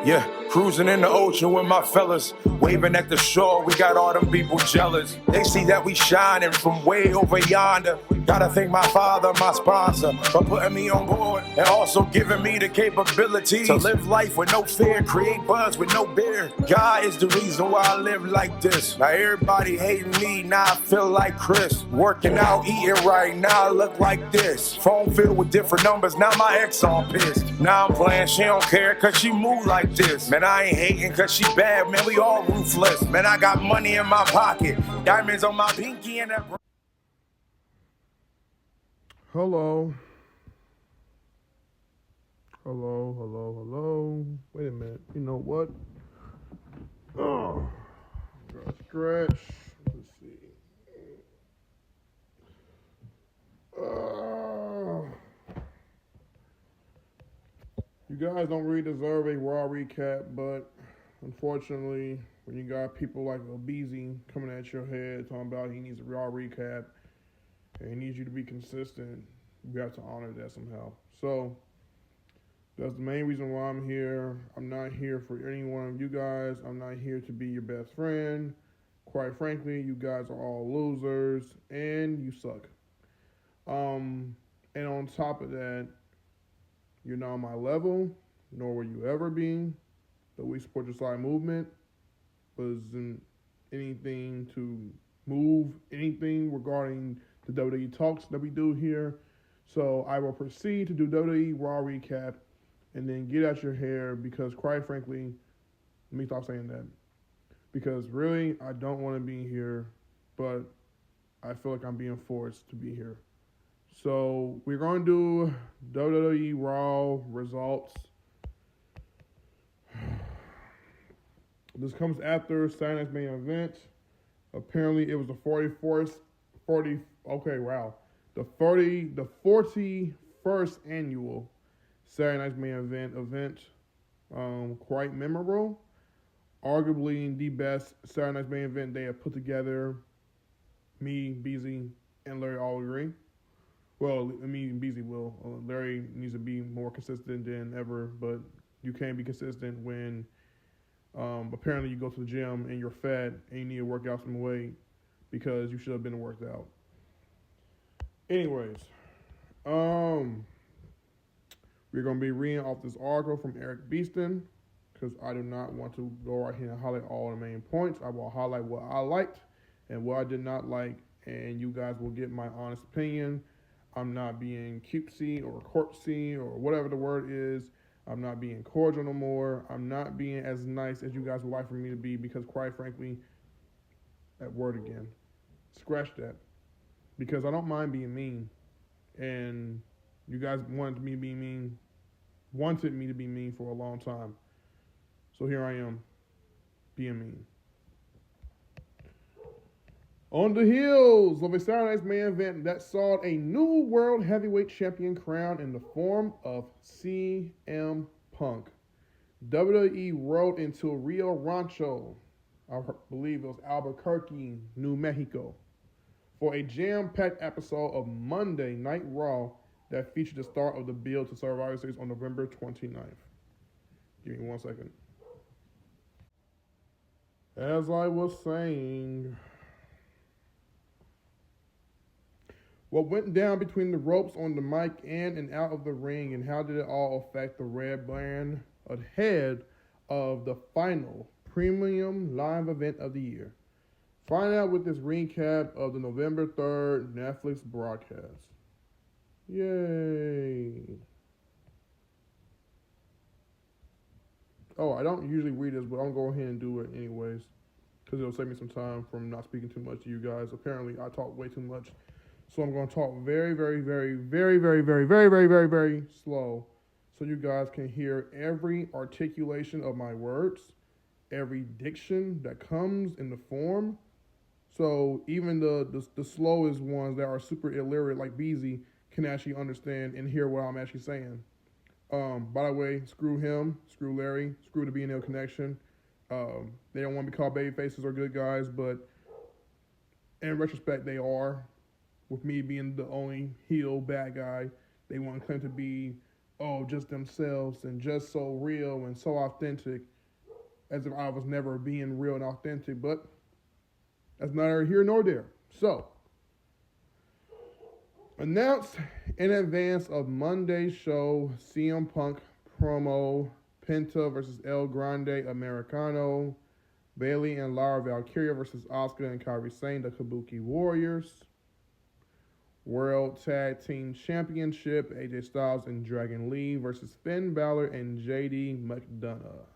Yeah, cruising in the ocean with my fellas, waving at the shore, we got all them people jealous. They see that we shining from way over yonder. Gotta thank my father, my sponsor, for putting me on board and also giving me the capability to live life with no fear, create buzz with no beer. God is the reason why I live like this. Now everybody hating me, now I feel like Chris. Working out, eating right, now I look like this. Phone filled with different numbers, now my ex on pissed. Now I'm playing, she don't care cause she move like this. Man, I ain't hating cause she bad, man, we all ruthless. Man, I got money in my pocket, diamonds on my pinky and that. Hello. Wait a minute. You know what? Oh, gotta stretch. Let's see. You guys don't really deserve a raw recap, but unfortunately, when you got people like Obeezy coming at your head talking about he needs a raw recap and he needs you to be consistent, you have to honor that somehow. So that's the main reason why I'm here. I'm not here for any one of you guys. I'm not here to be your best friend. Quite frankly, you guys are all losers and you suck. And on top of that, you're not on my level, nor will you ever be. The We Support Josiah movement wasn't anything to move anything regarding the WWE talks that we do here. So I will proceed to do WWE Raw recap and then get out your hair because, quite frankly, let me stop saying that. Because really, I don't want to be here, but I feel like I'm being forced to be here. So we're going to do WWE Raw results. This comes after Saturday Night's main event. Apparently, it was the 41st annual Saturday Night's main event. Quite memorable. Arguably the best Saturday Night's main event they have put together. Me, Beezy, and Larry all agree. Well, me and Beezy will. Larry needs to be more consistent than ever, but you can't be consistent when apparently you go to the gym and you're fat and you need to work out some weight because you should have been worked out. Anyways, we're going to be reading off this article from Eric Beeston because I do not want to go right here and highlight all the main points. I will highlight what I liked and what I did not like, and you guys will get my honest opinion. I'm not being cutesy or courtsy or whatever the word is. I'm not being cordial no more. I'm not being as nice as you guys would like for me to be because, quite frankly, that word again, scratch that. Because I don't mind being mean. And you guys wanted me to be mean for a long time. So here I am, being mean. On the heels of a Saturday Night's main event that saw a new World Heavyweight Champion crowned in the form of CM Punk, WWE rode into Rio Rancho, I believe it was Albuquerque, New Mexico, for a jam-packed episode of Monday Night Raw that featured the start of the build to Survivor Series on November 29th. Give me 1 second. As I was saying, what went down between the ropes on the mic and out of the ring, and how did it all affect the Red Brand ahead of the final premium live event of the year? Find out with this recap of the November 3rd Netflix broadcast. Yay. Oh, I don't usually read this, but I'm going to go ahead and do it anyways because it'll save me some time from not speaking too much to you guys. Apparently, I talk way too much. So I'm going to talk very, very, very, very, very, very, very, very, very, very slow so you guys can hear every articulation of my words, every diction that comes in the form. So even the slowest ones that are super illiterate like Beezy can actually understand and hear what I'm actually saying. By the way, screw him, screw Larry, screw the B&L connection. They don't want to be called baby faces or good guys, but in retrospect, they are. with me being the only heel bad guy. They want to claim to be, just themselves and just so real and so authentic, as if I was never being real and authentic. But that's neither here nor there. So, announced in advance of Monday's show, CM Punk promo, Penta versus El Grande Americano, Bailey and Laura Valkyria versus Asuka and Kairi Sane, the Kabuki Warriors. World Tag Team Championship, AJ Styles and Dragon Lee versus Finn Balor and JD McDonough.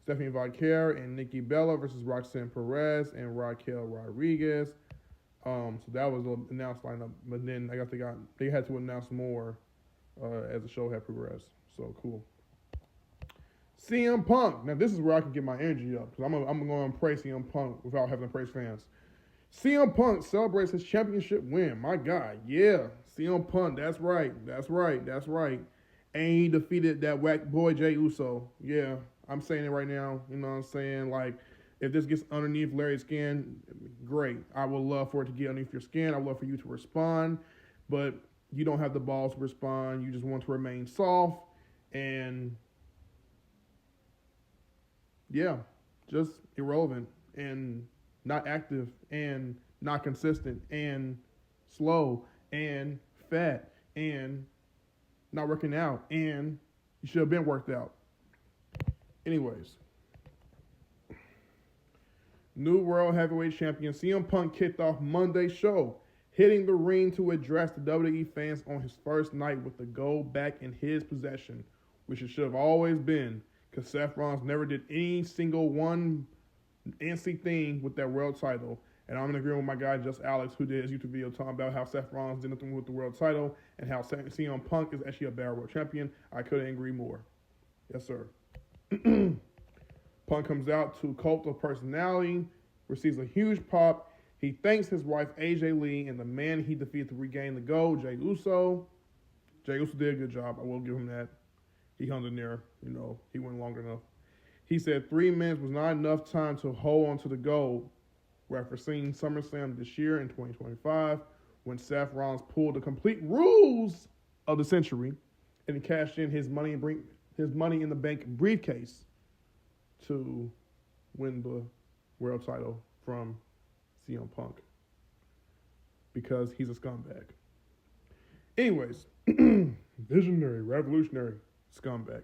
Stephanie Valkyrie and Nikki Bella versus Roxanne Perez and Raquel Rodriguez. So that was an announced lineup, but then I guess they had to announce more as the show had progressed. So cool. CM Punk. Now this is where I can get my energy up because I'm going to praise CM Punk without having to praise fans. CM Punk celebrates his championship win. My God, yeah. CM Punk, that's right. And he defeated that whack boy Jey Uso. Yeah, I'm saying it right now. You know what I'm saying? Like, if this gets underneath Larry's skin, great. I would love for it to get underneath your skin. I would love for you to respond. But you don't have the balls to respond. You just want to remain soft. And, yeah, just irrelevant. And not active and not consistent and slow and fat and not working out and you should have been worked out. Anyways, new World Heavyweight Champion CM Punk kicked off Monday's show, hitting the ring to address the WWE fans on his first night with the gold back in his possession, which it should have always been because Seth Rollins never did any single one NC thing with that world title. And I'm in agreement with my guy, Just Alex, who did his YouTube video talking about how Seth Rollins did nothing with the world title and how CM Punk is actually a bad world champion. I couldn't agree more. Yes, sir. Punk comes out to Cult of Personality, receives a huge pop. He thanks his wife, AJ Lee, and the man he defeated to regain the gold, Jey Uso. Jey Uso did a good job. I will give him that. He hung in there. He went long enough. He said 3 minutes was not enough time to hold on to the gold, referencing SummerSlam this year in 2025 when Seth Rollins pulled the complete rules of the century and cashed in his money in the bank briefcase to win the world title from CM Punk because he's a scumbag. Anyways, visionary, revolutionary scumbag.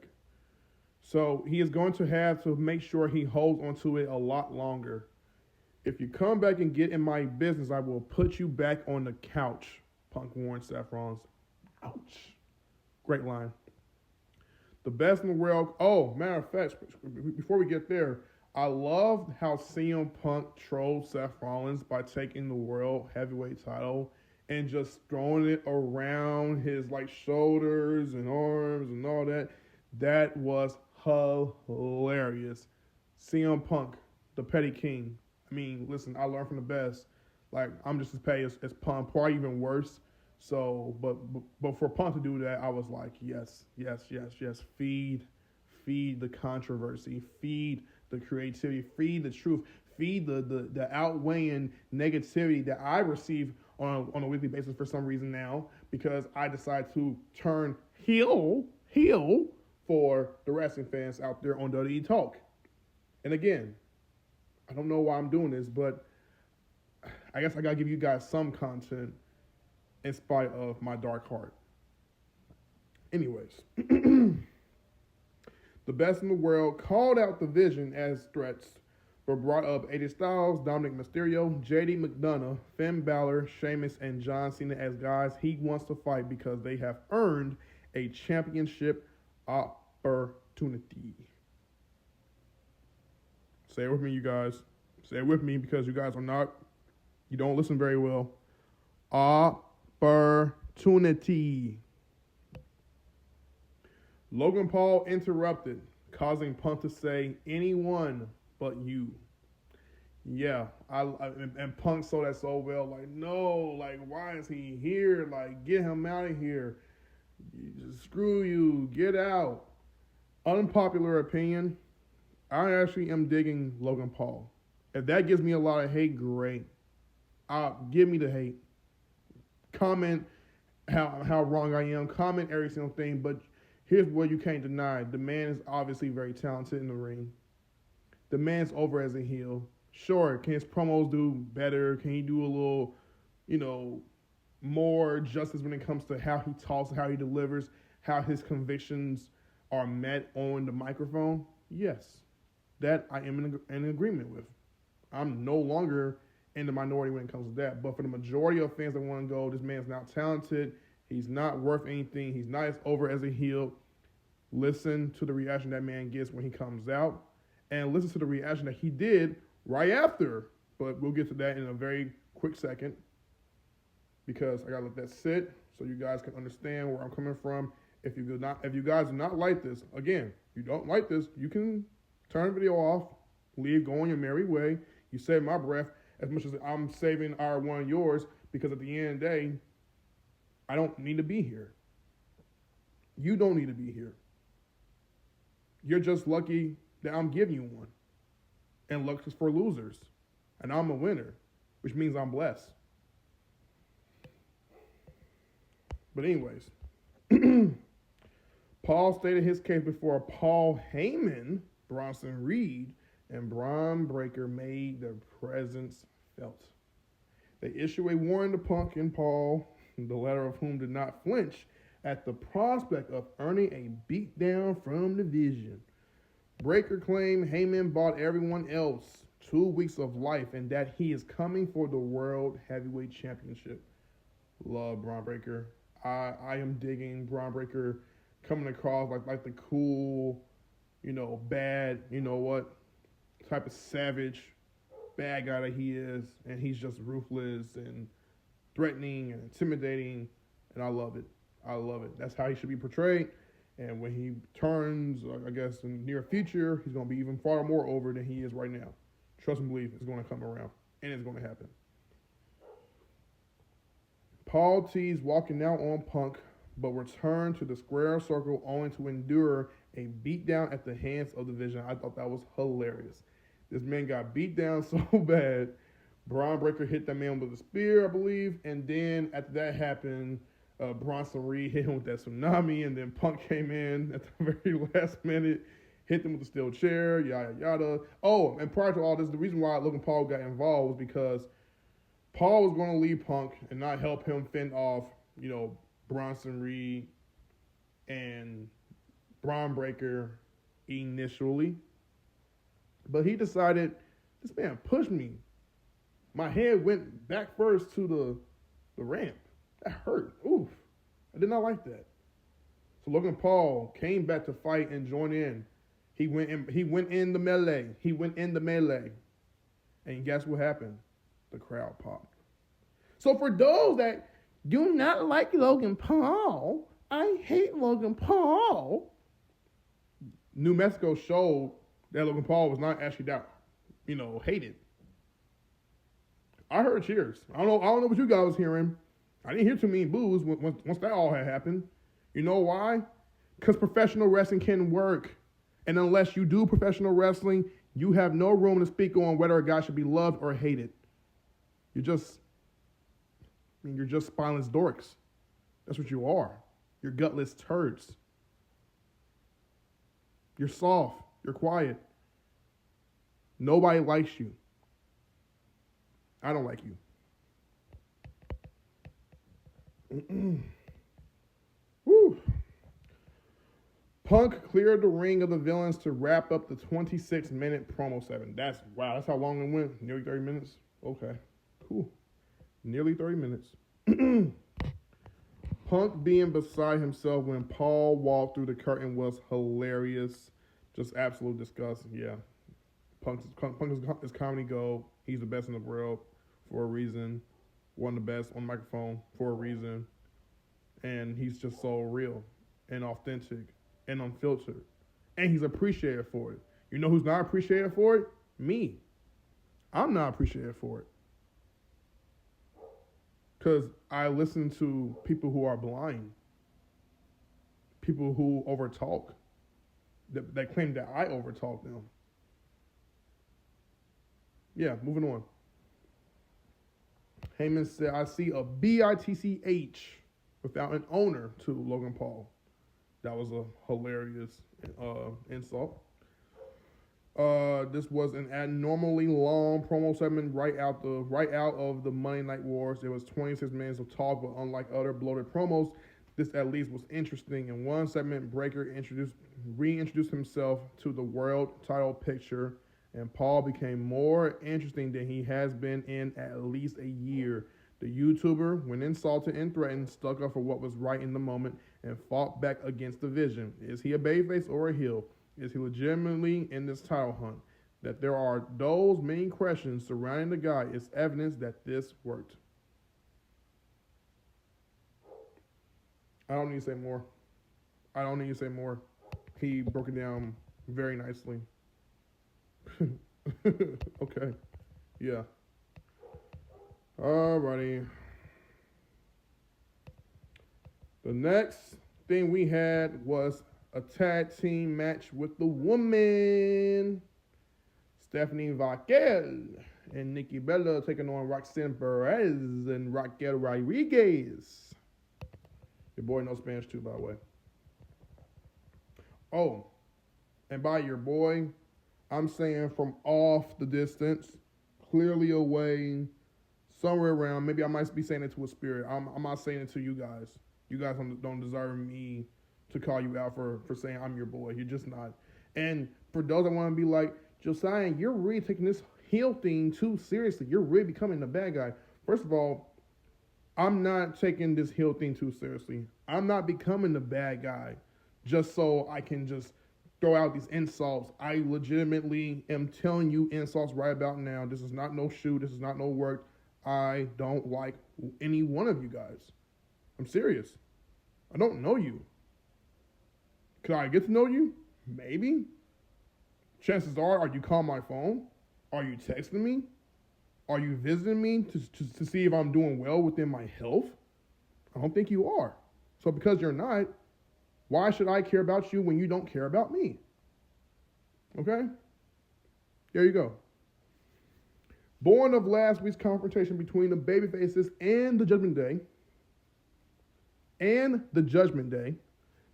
So he is going to have to make sure he holds onto it a lot longer. If you come back and get in my business, I will put you back on the couch, Punk warned Seth Rollins. Ouch. Great line. The best in the world. Oh, matter of fact, before we get there, I love how CM Punk trolled Seth Rollins by taking the world heavyweight title and just throwing it around his shoulders and arms and all that. That was hilarious. CM Punk, the petty king. I mean, listen, I learned from the best. I'm just as petty as Punk, probably even worse. So, but for Punk to do that, I was like, yes. Feed the controversy. Feed the creativity. Feed the truth. Feed the outweighing negativity that I receive on a weekly basis for some reason now because I decide to turn heel for the wrestling fans out there on WWE Talk. And again, I don't know why I'm doing this, but I guess I got to give you guys some content in spite of my dark heart. Anyways, the best in the world called out the Vision as threats, but brought up AJ Styles, Dominic Mysterio, JD McDonough, Finn Balor, Sheamus, and John Cena as guys he wants to fight because they have earned a championship opportunity. Say it with me, you guys. Say it with me because you guys you don't listen very well. Opportunity. Logan Paul interrupted, causing Punk to say, anyone but you. Yeah, and Punk saw that so well. No, why is he here? Get him out of here. Screw you. Get out. Unpopular opinion. I actually am digging Logan Paul. If that gives me a lot of hate, great. Give me the hate. comment how wrong I am, comment every single thing, but here's what you can't deny. The man is obviously very talented in the ring. The man's over as a heel. Sure, can his promos do better? Can he do a little, more justice when it comes to how he talks, how he delivers, how his convictions are met on the microphone? Yes, that I am in agreement with. I'm no longer in the minority when it comes to that. But for the majority of fans that want to go, this man's not talented. He's not worth anything. He's not as over as a heel. Listen to the reaction that man gets when he comes out, and listen to the reaction that he did right after. But we'll get to that in a very quick second, because I gotta let that sit so you guys can understand where I'm coming from. If you guys do not like this, again, you don't like this, you can turn the video off, leave, go on your merry way. You save my breath as much as I'm saving our one of yours, because at the end of the day, I don't need to be here. You don't need to be here. You're just lucky that I'm giving you one. And luck is for losers. And I'm a winner, which means I'm blessed. But anyways, Paul stated his case before Paul Heyman, Bronson Reed, and Braun Breaker made their presence felt. They issued a warning to Punk and Paul, the latter of whom did not flinch at the prospect of earning a beatdown from the Vision. Breaker claimed Heyman bought everyone else 2 weeks of life and that he is coming for the World Heavyweight Championship. Love Braun Breaker. I am digging Braun Breaker coming across like the cool, bad, type of savage bad guy that he is, and he's just ruthless and threatening and intimidating, and I love it. I love it. That's how he should be portrayed. And when he turns, I guess, in the near future, he's going to be even far more over than he is right now. Trust and believe it's going to come around, and it's going to happen. Paul teased walking out on Punk, but returned to the square circle only to endure a beatdown at the hands of the Vision. I thought that was hilarious. This man got beat down so bad. Braun Breaker hit that man with a spear, I believe, and then after that happened, Bronson Reed hit him with that tsunami, and then Punk came in at the very last minute, hit them with the steel chair, yada, yada. Oh, and prior to all this, the reason why Logan Paul got involved was because Paul was going to leave Punk and not help him fend off, Bronson Reed and Braun Breaker initially. But he decided, this man pushed me. My head went back first to the ramp. That hurt. Oof. I did not like that. So Logan Paul came back to fight and join in. He went in the melee. And guess what happened? The crowd popped. So for those that do not like Logan Paul, I hate Logan Paul, New Mexico showed that Logan Paul was not actually that, hated. I heard cheers. I don't know what you guys was hearing. I didn't hear too many boos once that all had happened. You know why? Because professional wrestling can work. And unless you do professional wrestling, you have no room to speak on whether a guy should be loved or hated. You're just spineless dorks. That's what you are. You're gutless turds. You're soft. You're quiet. Nobody likes you. I don't like you. Woo. Punk cleared the ring of the villains to wrap up the 26-minute promo segment. That's how long it went. Nearly 30 minutes. Okay, cool. Nearly 30 minutes. Punk being beside himself when Paul walked through the curtain was hilarious. Just absolute disgust. Yeah. Punk is comedy gold. He's the best in the world for a reason. One of the best on the microphone for a reason. And he's just so real and authentic and unfiltered. And he's appreciated for it. You know who's not appreciated for it? Me. I'm not appreciated for it. Because I listen to people who are blind. People who overtalk. That claim that I overtalk them. Yeah, moving on. Heyman said, I see a bitch without an owner to Logan Paul. That was a hilarious insult. This was an abnormally long promo segment right out of the Monday Night Wars. It was 26 minutes of talk, but unlike other bloated promos, this at least was interesting. In one segment, Breaker reintroduced himself to the world title picture, and Paul became more interesting than he has been in at least a year. The YouTuber, when insulted and threatened, stuck up for what was right in the moment and fought back against the vision. Is he a babyface or a heel? Is he legitimately in this title hunt? That there are those many questions surrounding the guy is evidence that this worked. I don't need to say more. He broke it down very nicely. Okay. Yeah. Alrighty. The next thing we had was a tag team match with the woman. Stephanie Vaquel and Nikki Bella taking on Roxanne Perez and Raquel Rodriguez. Your boy knows Spanish too, by the way. Oh, and by your boy, I'm saying from off the distance, clearly away, somewhere around. Maybe I might be saying it to a spirit. I'm not saying it to you guys. You guys don't deserve me to call you out for saying I'm your boy. You're just not. And for those that want to be like, Josiah, you're really taking this heel thing too seriously. You're really becoming the bad guy. First of all, I'm not taking this heel thing too seriously. I'm not becoming the bad guy just so I can just throw out these insults. I legitimately am telling you insults right about now. This is not no shoot. This is not no work. I don't like any one of you guys. I'm serious. I don't know you. Could I get to know you? Maybe. Chances are you calling my phone? Are you texting me? Are you visiting me to see if I'm doing well within my health? I don't think you are. So because you're not, why should I care about you when you don't care about me? Okay? There you go. Born of last week's confrontation between the babyfaces and the Judgment Day,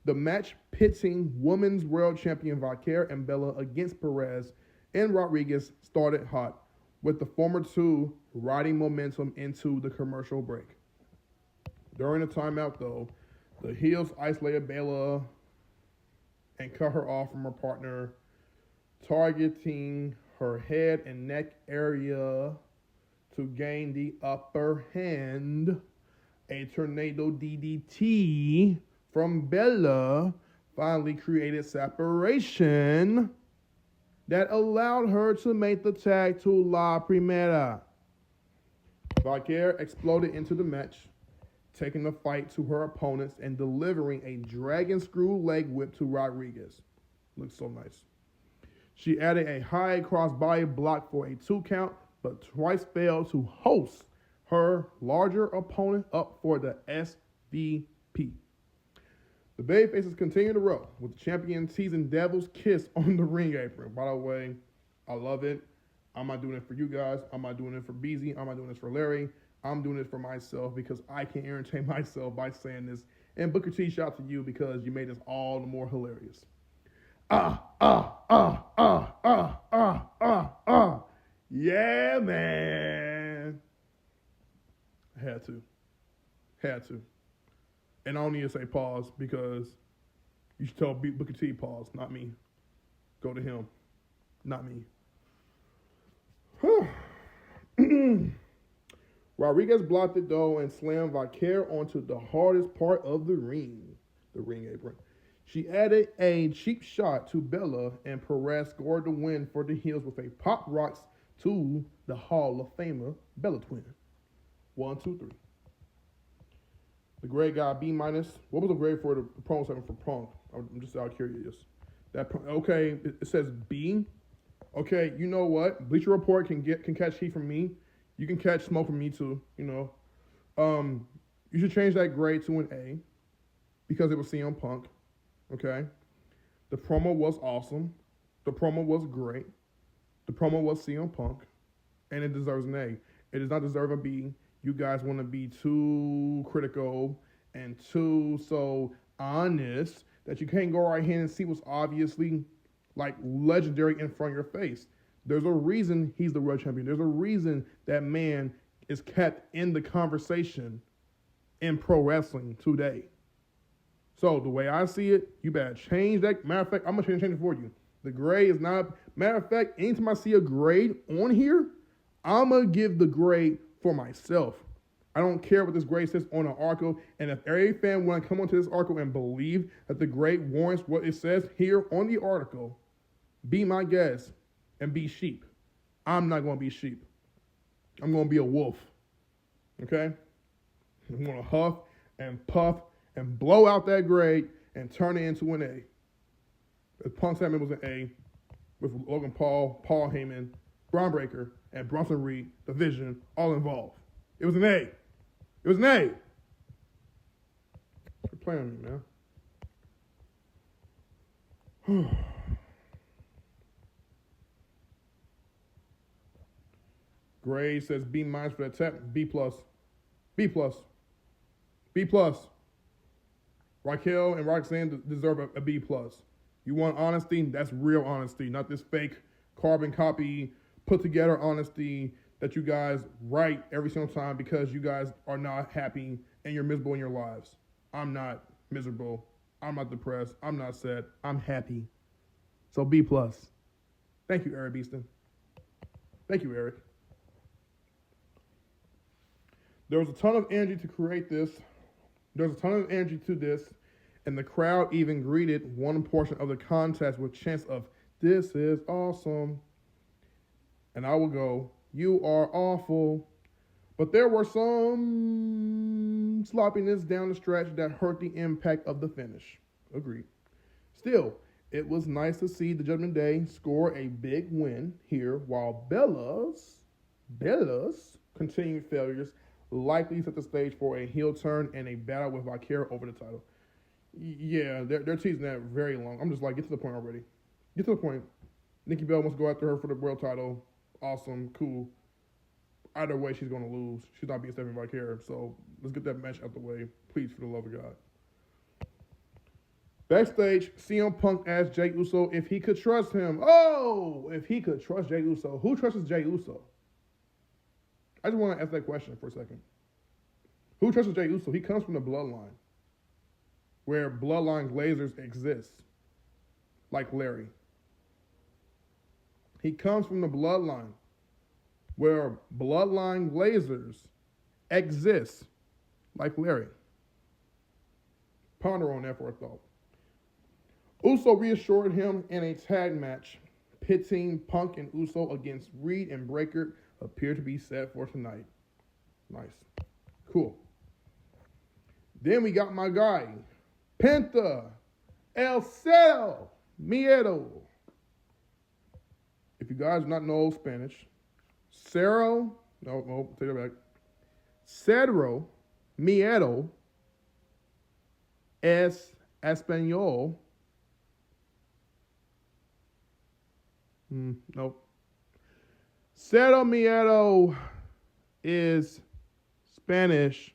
the match pitting Women's World Champion Vaquer and Bella against Perez and Rodriguez started hot, with the former two riding momentum into the commercial break. During the timeout, though, the heels isolated Bella and cut her off from her partner, targeting her head and neck area to gain the upper hand. A tornado DDT from Bella finally created separation that allowed her to make the tag to La Primera. Vaquer exploded into the match, taking the fight to her opponents and delivering a dragon screw leg whip to Rodriguez. Looks so nice. She added a high crossbody block for a 2 count, but twice failed to host her larger opponent up for the SVP. The babyfaces continue to roll, with the champion teasing Devil's Kiss on the ring apron. By the way, I love it. I'm not doing it for you guys. I'm not doing it for BZ. I'm not doing this for Larry. I'm doing it for myself because I can entertain myself by saying this. And Booker T, shout out to you because you made this all the more hilarious. Yeah, man. Had to. And I don't need to say pause because you should tell Booker T pause, not me. Go to him, not me. Rodriguez blocked it though and slammed Vaquer onto the hardest part of the ring apron. She added a cheap shot to Bella, and Perez scored the win for the heels with a pop rocks to the Hall of Famer Bella Twin. 1, 2, 3. The grade got B-. What was the grade for the promo segment for Punk? I'm just out curious. Okay, it says B. Okay, you know what? Bleacher Report can catch heat from me. You can catch smoke from me too. You know, you should change that grade to an A because it was CM Punk. Okay, the promo was awesome. The promo was great. The promo was CM Punk, and it deserves an A. It does not deserve a B. You guys want to be too critical and too so honest that you can't go right here and see what's obviously like legendary in front of your face. There's a reason he's the world champion. There's a reason that man is kept in the conversation in pro wrestling today. So the way I see it, you better change that. Matter of fact, I'm going to change it for you. The grade is not, matter of fact, anytime I see a grade on here, I'm going to give the grade for myself. I don't care what this grade says on an article. And if every fan want to come onto this article and believe that the grade warrants what it says here on the article, be my guest and be sheep. I'm not going to be sheep. I'm going to be a wolf. Okay? I'm going to huff and puff and blow out that grade and turn it into an A. If Punk Salmon was an A, with Logan Paul, Paul Heyman, Braun Breaker, and Bronson Reed, the Vision, all involved. It was an A. It was an A. You're playing on me, man. Grade says B- for the tap, B+. B+. B+. Raquel and Roxanne deserve a B+. You want honesty? That's real honesty, not this fake carbon copy, put together honesty that you guys write every single time because you guys are not happy and you're miserable in your lives. I'm not miserable. I'm not depressed. I'm not sad. I'm happy. So B+. Thank you, Eric Beeston. Thank you, Eric. There was a ton of energy to create this. There's a ton of energy to this, and the crowd even greeted one portion of the contest with chants of, "This is awesome." And I will go, "You are awful." But there were some sloppiness down the stretch that hurt the impact of the finish. Agreed. Still, it was nice to see the Judgment Day score a big win here, while Bella's continued failures likely set the stage for a heel turn and a battle with Valkyria over the title. Yeah, they're teasing that very long. I'm just like, get to the point already. Get to the point. Nikki Bella wants to go after her for the world title. Awesome, cool. Either way, she's going to lose. She's not beating Stephanie Valkyria. So let's get that match out the way, please, for the love of God. Backstage, CM Punk asked Jey Uso if he could trust him. Oh, if he could trust Jey Uso. Who trusts Jey Uso? I just want to ask that question for a second. Who trusts Jey Uso? He comes from the bloodline, where bloodline glazers exist, like Larry. He comes from the bloodline, where bloodline glazers exist, like Larry. Ponder on that for a thought. Uso reassured him in a tag match, pitting Punk and Uso against Reed and Breaker appear to be set for tonight. Nice. Cool. Then we got my guy, Penta El Cero Miedo. If you guys do not know Spanish, Cero, no, take it back. Cero Miedo es Español. Nope. Cero Miedo is Spanish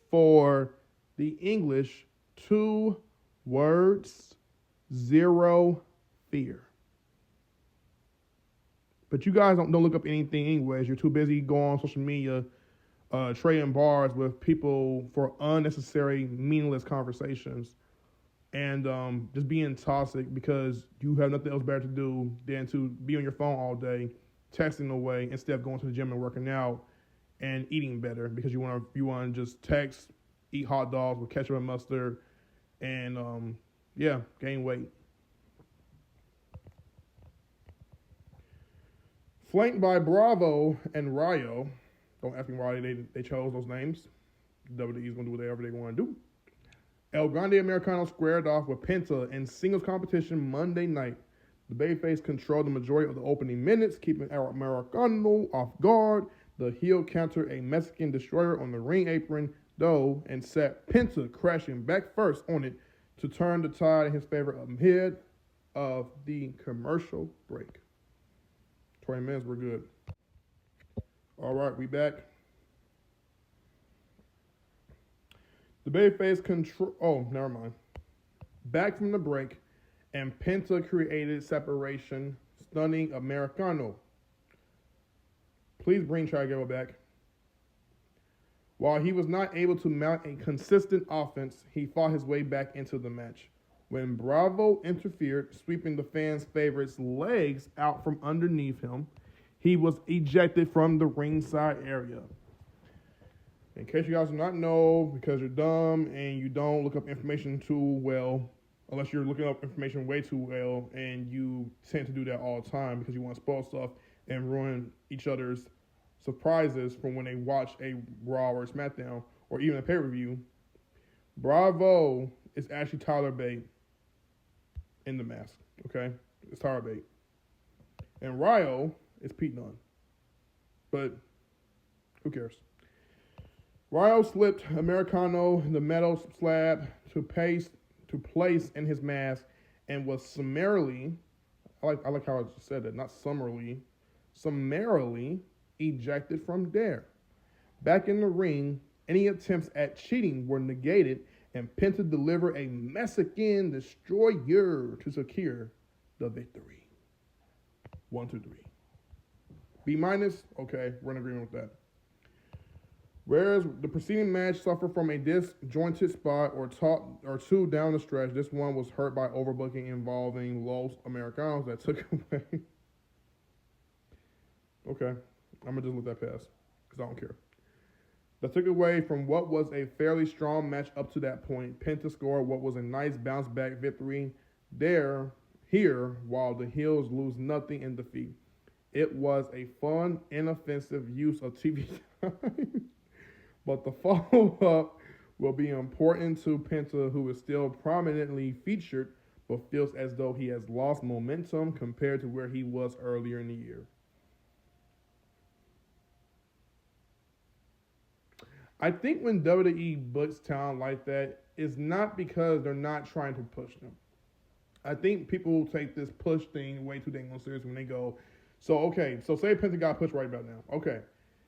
for the English 2 words, 0 fear. But you guys don't look up anything anyways. You're too busy going on social media, trading bars with people for unnecessary, meaningless conversations. And just being toxic because you have nothing else better to do than to be on your phone all day, texting away instead of going to the gym and working out and eating better because you want to just text, eat hot dogs with ketchup and mustard, and gain weight. Flanked by Bravo and Rayo, don't ask me why they chose those names. WWE's gonna do whatever they want to do. El Grande Americano squared off with Penta in singles competition Monday night. The babyface controlled the majority of the opening minutes, keeping El Americano off guard. The heel countered a Mexican destroyer on the ring apron, though, and set Penta crashing back first on it to turn the tide in his favor ahead of the commercial break. 20 minutes, we're good. All right, we back. The babyface control. Oh, never mind. Back from the break, and Penta created separation, stunning Americano. Please bring Chagall back. While he was not able to mount a consistent offense, he fought his way back into the match. When Bravo interfered, sweeping the fans' favorite's legs out from underneath him, he was ejected from the ringside area. In case you guys do not know, because you're dumb and you don't look up information too well, unless you're looking up information way too well, and you tend to do that all the time because you want to spoil stuff and ruin each other's surprises from when they watch a Raw or SmackDown or even a pay-per-view. Bravo is actually Tyler Bate in the mask, okay? It's Tyler Bate. And Ryo is Pete Dunne. But who cares? Ryo slipped Americano the metal slab to place in his mask and was summarily, I like how I just said that, not summarily, ejected from there. Back in the ring, any attempts at cheating were negated, and Penta delivered a Mexican destroyer to secure the victory. 1, 2, 3. B minus, okay, we're in agreement with that. Whereas the preceding match suffered from a disjointed spot or two down the stretch, this one was hurt by overbooking involving Los Americanos that took away. Okay, I'm going to just let that pass because I don't care. That took away from what was a fairly strong match up to that point. Penta scored what was a nice bounce-back victory here, while the heels lose nothing in defeat. It was a fun, inoffensive use of TV time. But the follow-up will be important to Penta, who is still prominently featured, but feels as though he has lost momentum compared to where he was earlier in the year. I think when WWE books talent like that, it's not because they're not trying to push them. I think people take this push thing way too dang serious when they go, so say Penta got pushed right about now. Okay.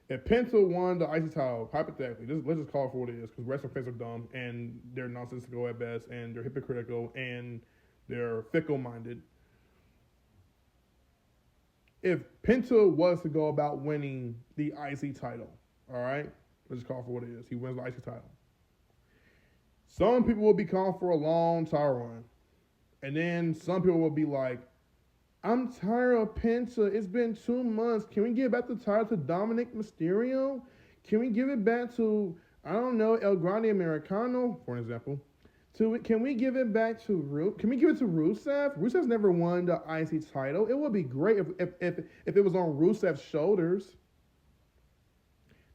If Penta won the IC title, hypothetically, let's just call it for what it is, because wrestling fans are dumb, and they're nonsensical at best, and they're hypocritical, and they're fickle-minded. If Penta was to go about winning the IC title, all right, let's just call it for what it is. He wins the IC title. Some people will be calling for a long title run, and then some people will be like, I'm tired of Penta. It's been 2 months. Can we give back the title to Dominic Mysterio? Can we give it back to, I don't know, El Grande Americano, for an example? Can we give it back to Can we give it to Rusev? Rusev's never won the IC title. It would be great if it was on Rusev's shoulders.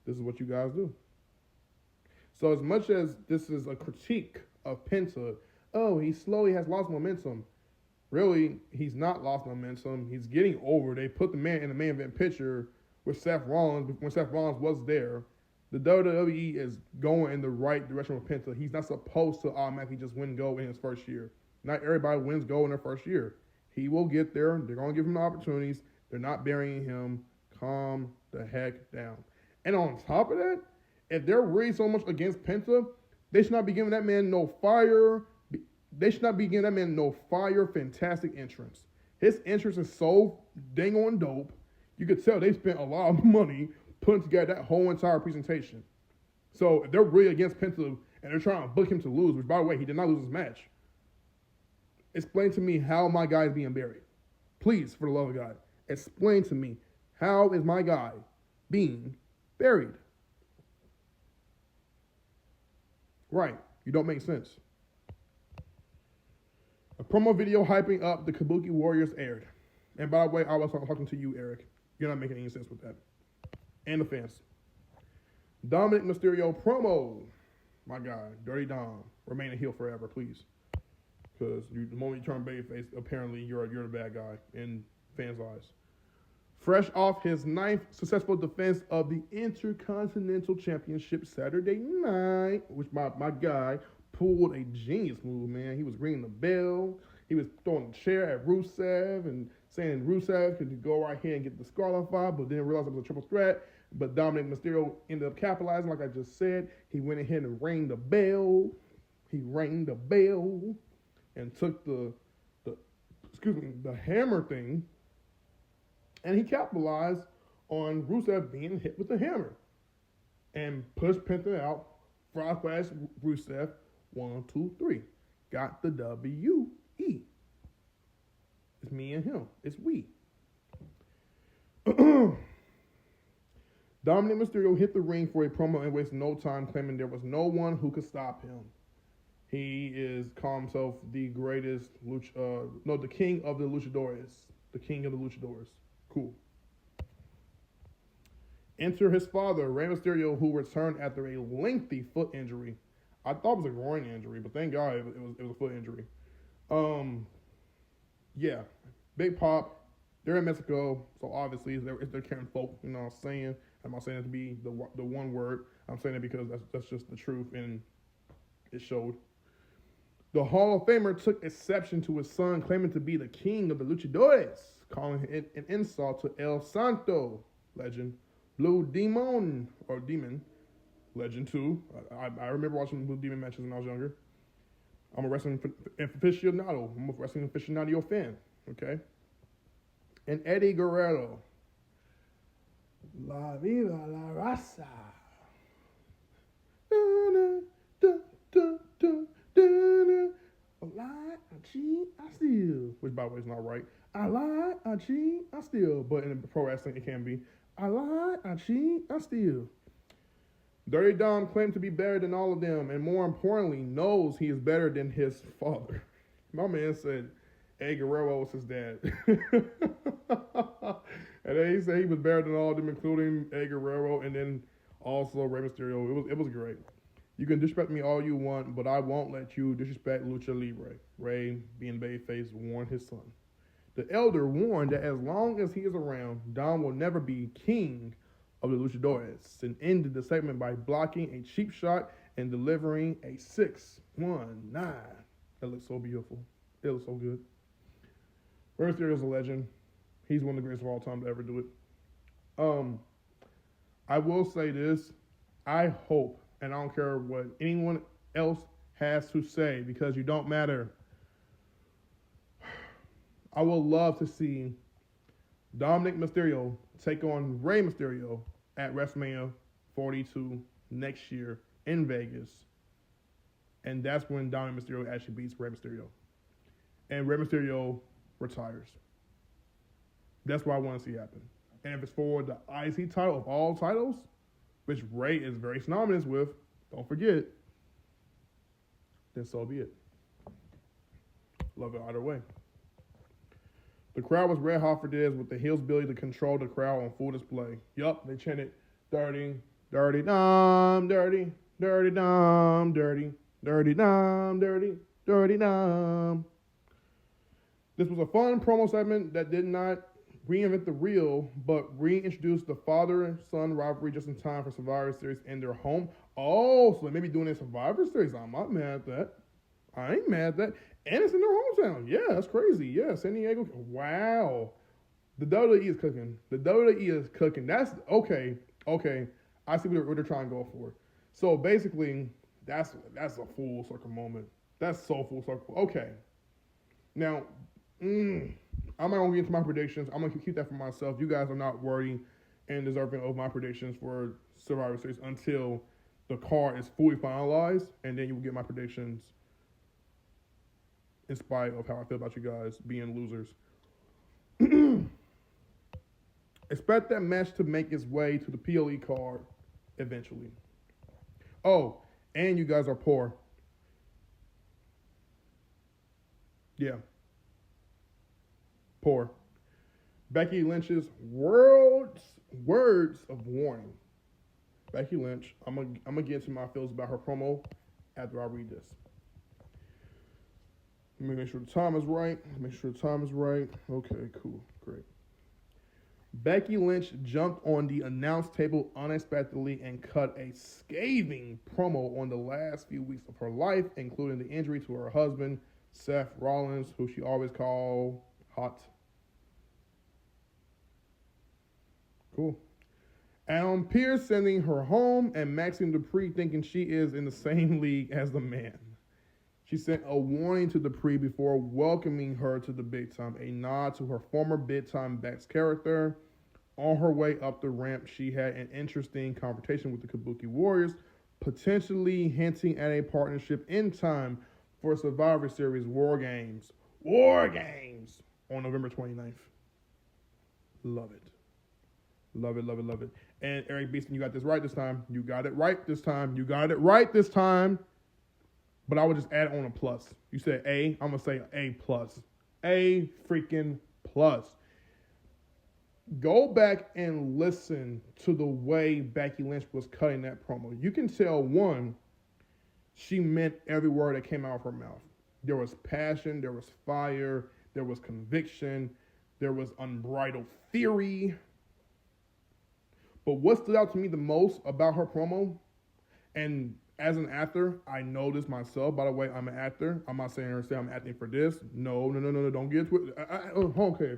This is what you guys do. So as much as this is a critique of Penta, oh, he slowly has lost momentum. Really, he's not lost momentum. He's getting over. They put the man in the main event picture with Seth Rollins when Seth Rollins was there. The WWE is going in the right direction with Penta. He's not supposed to automatically just win gold in his first year. Not everybody wins gold in their first year. He will get there. They're going to give him the opportunities. They're not burying him. Calm the heck down. And on top of that, if they're really so much against Penta, they should not be giving that man no fire. They should not be giving that man no fire, fantastic entrance. His entrance is so dang on dope. You could tell they spent a lot of money putting together that whole entire presentation. So if they're really against Penta and they're trying to book him to lose, which by the way, he did not lose his match, explain to me how my guy is being buried. Please, for the love of God, explain to me how is my guy being buried. Right, you don't make sense. A promo video hyping up the Kabuki Warriors aired. And by the way, I was talking to you, Eric. You're not making any sense with that. And the fans. Dominic Mysterio promo. My guy, Dirty Dom. Remain a heel forever, please. Because the moment you turn babyface, apparently you're the bad guy in fans' eyes. Fresh off his 9th successful defense of the Intercontinental Championship Saturday night, which my guy pulled a genius move, man. He was ringing the bell. He was throwing the chair at Rusev and saying Rusev could go right here and get disqualified, but didn't realize it was a triple threat. But Dominic Mysterio ended up capitalizing, like I just said. He went ahead and rang the bell. He rang the bell and took the hammer thing, and he capitalized on Rusev being hit with the hammer and pushed Penta out. Frog Splash Rusev, 1, 2, 3. Got the W-E. It's me and him. It's we. Dominic Mysterio hit the ring for a promo and wasted no time, claiming there was no one who could stop him. He is calling himself the greatest, the king of the luchadores. The king of the luchadores. Cool. Enter his father, Rey Mysterio, who returned after a lengthy foot injury. I thought it was a groin injury, but thank God it was a foot injury. Yeah, big pop. They're in Mexico, so obviously it's their Karen folk. You know what I'm saying? I'm not saying it to be the one word. I'm saying it because that's just the truth, and it showed. The Hall of Famer took exception to his son claiming to be the king of the luchadores, calling it an insult to El Santo, legend, Blue Demon, or Demon, legend too. I remember watching Blue Demon matches when I was younger. I'm a wrestling aficionado. I'm a wrestling aficionado fan, okay? And Eddie Guerrero. La Viva la Raza. I lie, I cheat, I steal. Which, by the way, is not right. I lie, I cheat, I steal. But in pro wrestling, it can be. I lie, I cheat, I steal. Dirty Dom claimed to be better than all of them, and more importantly, knows he is better than his father. My man said Eddie Guerrero was his dad. And then he said he was better than all of them, including Eddie Guerrero, and then also Rey Mysterio. It was great. You can disrespect me all you want, but I won't let you disrespect Lucha Libre. Rey, being babyface, warned his son. The elder warned that as long as he is around, Dom will never be king of the Luchadores, and ended the segment by blocking a cheap shot and delivering a 619. That looks so beautiful. It looks so good. Rey Mysterio is a legend. He's one of the greatest of all time to ever do it. I will say this. I hope, and I don't care what anyone else has to say, because you don't matter. I would love to see Dominic Mysterio take on Rey Mysterio at WrestleMania 42 next year in Vegas. And that's when Dominic Mysterio actually beats Rey Mysterio. And Rey Mysterio retires. That's what I want to see happen. And if it's for the IC title of all titles, which Rey is very synonymous with, don't forget, then so be it. Love it either way. The crowd was red hot for this, with the Hill's ability to control the crowd on full display. Yup, they chanted, dirty, dirty, dum, dirty, dirty, dum, dirty, dirty, dum, dirty, dirty, dum. This was a fun promo segment that did not reinvent the wheel, but reintroduced the father-son rivalry just in time for Survivor Series in their home. Oh, so they may be doing a Survivor Series. I'm not mad at that. I ain't mad at that. And it's in their hometown. Yeah, that's crazy. Yeah, San Diego. Wow. The WWE is cooking. The WWE is cooking. That's okay. Okay. I see what they're trying to go for. So basically, that's a full circle moment. That's so full circle. Okay. Now, I'm not going to get into my predictions. I'm going to keep that for myself. You guys are not worthy and deserving of my predictions for Survivor Series until the card is fully finalized, and then you will get my predictions in spite of how I feel about you guys being losers. Expect that match to make its way to the PLE card eventually. Oh, and you guys are poor. Yeah. Poor. Becky Lynch's words of warning. Becky Lynch, I'm gonna get into my feels about her promo after I read this. Let me make sure the time is right. Okay, cool, great. Becky Lynch jumped on the announce table unexpectedly and cut a scathing promo on the last few weeks of her life, including the injury to her husband, Seth Rollins, who she always called hot. Cool. Adam Pearce sending her home, and Maxine Dupree thinking she is in the same league as the man. She sent a warning to Dupree before welcoming her to the big time, a nod to her former big time Bex character. On her way up the ramp, she had an interesting confrontation with the Kabuki Warriors, potentially hinting at a partnership in time for Survivor Series War Games. War Games! On November 29th. Love it. Love it, love it, love it. And Eric Beeston, you got this right this time. You got it right this time. You got it right this time. But I would just add on a plus. You said A, I'm going to say A plus. A freaking plus. Go back and listen to the way Becky Lynch was cutting that promo. You can tell, one, she meant every word that came out of her mouth. There was passion, there was fire, there was conviction, there was unbridled theory. But what stood out to me the most about her promo, and as an actor, I know this myself. By the way, I'm an actor. I'm not saying I'm acting for this. No, don't get to it.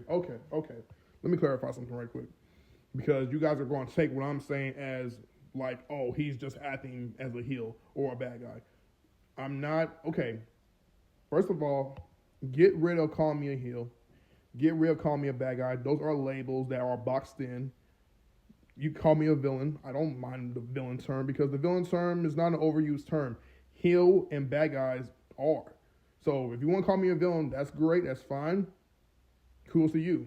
Okay. Let me clarify something right quick. Because you guys are going to take what I'm saying as like, oh, he's just acting as a heel or a bad guy. I'm not. Okay. First of all, get rid of calling me a heel. Get rid of calling me a bad guy. Those are labels that are boxed in. You call me a villain. I don't mind the villain term because the villain term is not an overused term. Heel and bad guys are. So if you want to call me a villain, that's great. That's fine. Kudos to you.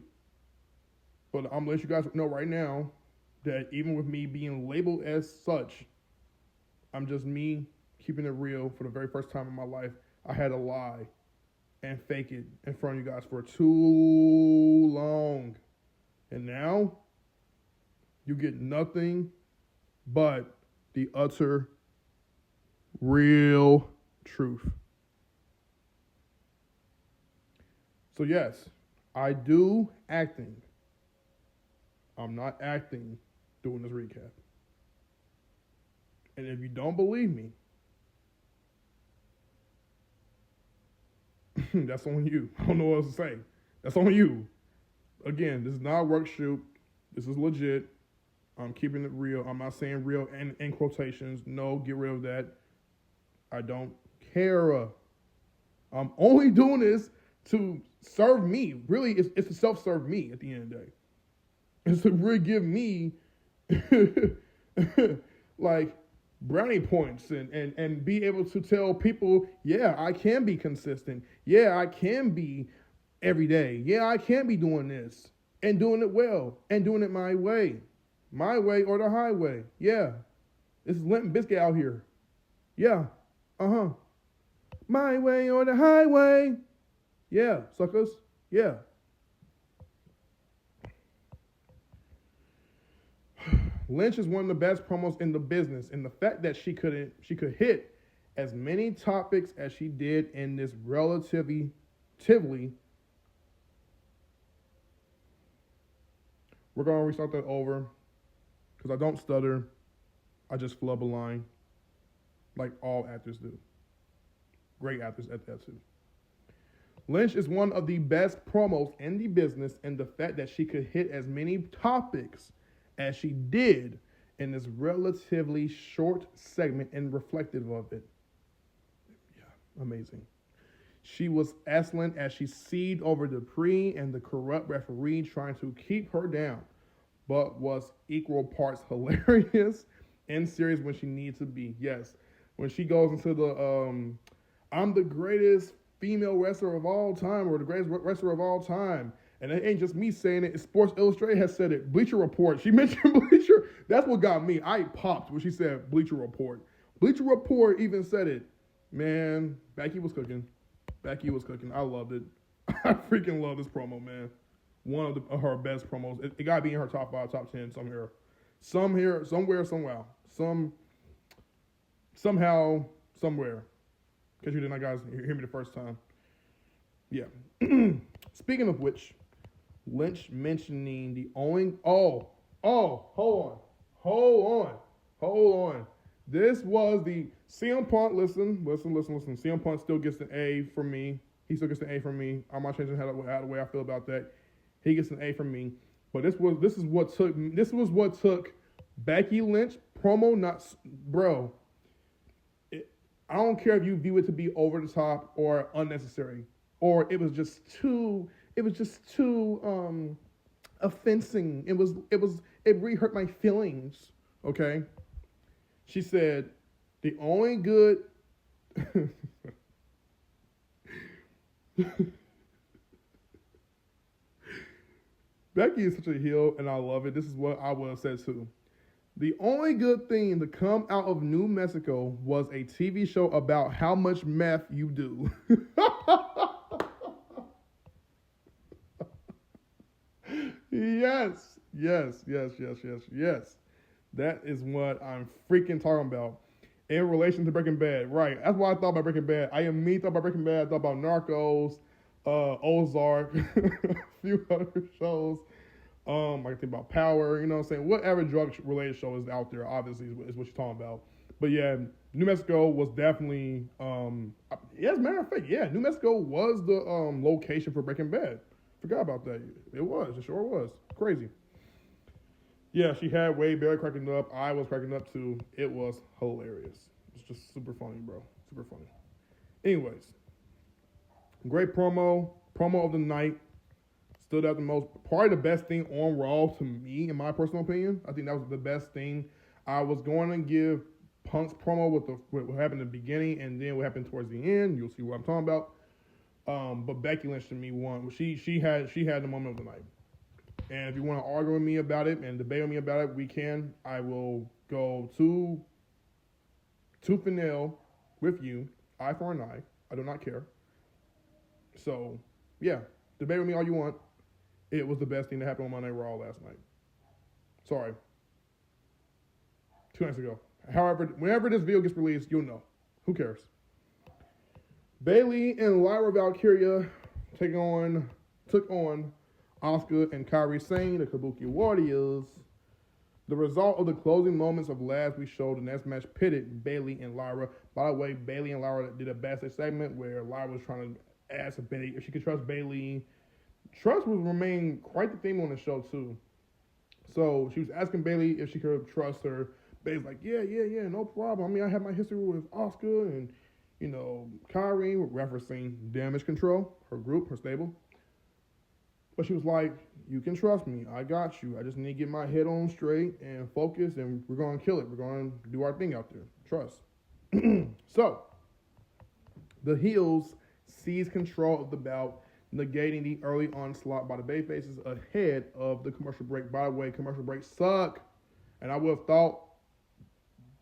But I'm going to let you guys know right now that even with me being labeled as such, I'm just me keeping it real for the very first time in my life. I had to lie and fake it in front of you guys for too long. And now you get nothing but the utter real truth. So yes, I do acting. I'm not acting doing this recap. And if you don't believe me, that's on you. I don't know what else to say. That's on you. Again, this is not a work shoot. This is legit. I'm keeping it real. I'm not saying real in quotations. No, get rid of that. I don't care. I'm only doing this to serve me. Really, it's to self-serve me at the end of the day. It's to really give me like brownie points and be able to tell people, yeah, I can be consistent. Yeah, I can be every day. Yeah, I can be doing this and doing it well and doing it my way. My way or the highway. Yeah. This is Limp Bizkit out here. Yeah. My way or the highway. Yeah, suckers. Yeah. Lynch is one of the best promos in the business, and the fact that she could hit as many topics as she did in this relatively, we're going to restart that over because I don't stutter. I just flub a line like all actors do. Great actors at that too. Lynch is one of the best promos in the business, and the fact that she could hit as many topics as she did in this relatively short segment and reflective of it. Yeah, amazing. She was excellent as she seethed over Dupree and the corrupt referee trying to keep her down, but was equal parts hilarious and serious when she needed to be. Yes, when she goes into the, I'm the greatest female wrestler of all time or the greatest wrestler of all time. And it ain't just me saying it. Sports Illustrated has said it. Bleacher Report. She mentioned Bleacher. That's what got me. I popped when she said Bleacher Report. Bleacher Report even said it. Man, Becky was cooking. I loved it. I freaking love this promo, man. One of her best promos. It got to be in her top 5, top 10 somewhere. Somewhere. Somehow, somewhere. Because you did not, guys, hear me the first time. Yeah. Speaking of which, Lynch mentioning the owing. Hold on. This was the CM Punk. Listen. CM Punk still gets an A from me. He still gets an A from me. I'm not changing how the way I feel about that. He gets an A from me. But this was what took Becky Lynch promo, not bro. I don't care if you view it to be over the top or unnecessary, or it was just too. It was just too offensing. It really hurt my feelings. Okay. She said the only good. Becky is such a heel, and I love it. This is what I would have said too. The only good thing to come out of New Mexico was a TV show about how much meth you do. Yes, yes, yes, yes, yes, yes. That is what I'm freaking talking about. In relation to Breaking Bad, right. That's what I thought about Breaking Bad. I immediately thought about Breaking Bad. I thought about Narcos, Ozark, a few other shows. I can think about Power, you know what I'm saying? Whatever drug-related show is out there, obviously, is what you're talking about. But yeah, New Mexico was definitely, yeah, as a matter of fact, yeah, New Mexico was the location for Breaking Bad. Forgot about that. It was. It sure was. Crazy. Yeah, she had Wade Barrett cracking up. I was cracking up too. It was hilarious. It's just super funny, bro. Super funny. Anyways, great promo. Promo of the night. Stood out the most. Probably the best thing on Raw to me, in my personal opinion. I think that was the best thing. I was going to give Punk's promo with what happened in the beginning and then what happened towards the end. You'll see what I'm talking about. But Becky Lynch to me won. She had the moment of the night. And if you want to argue with me about it and debate with me about it, we can. I will go tooth and nail with you, eye for an eye. I do not care. So, yeah, debate with me all you want. It was the best thing that happened on Monday Raw last night. Sorry. 2 nights ago. However, whenever this video gets released, you'll know. Who cares? Bayley and Lyra Valkyria took on Asuka and Kairi Sane, the Kabuki Warriors. The result of the closing moments of last week's show, the next match pitted Bayley and Lyra. By the way, Bayley and Lyra did a backstage segment where Lyra was trying to ask Bayley if she could trust Bayley. Trust will remain quite the theme on the show too. So she was asking Bayley if she could trust her. Bayley's like, yeah, no problem. I mean, I have my history with Asuka and, Kairi, referencing Damage Control, her group, her stable. But she was like, you can trust me. I got you. I just need to get my head on straight and focus, and we're going to kill it. We're going to do our thing out there. Trust. So, the heels seized control of the bout, negating the early onslaught by the Bayfaces ahead of the commercial break. By the way, commercial breaks suck. And I would have thought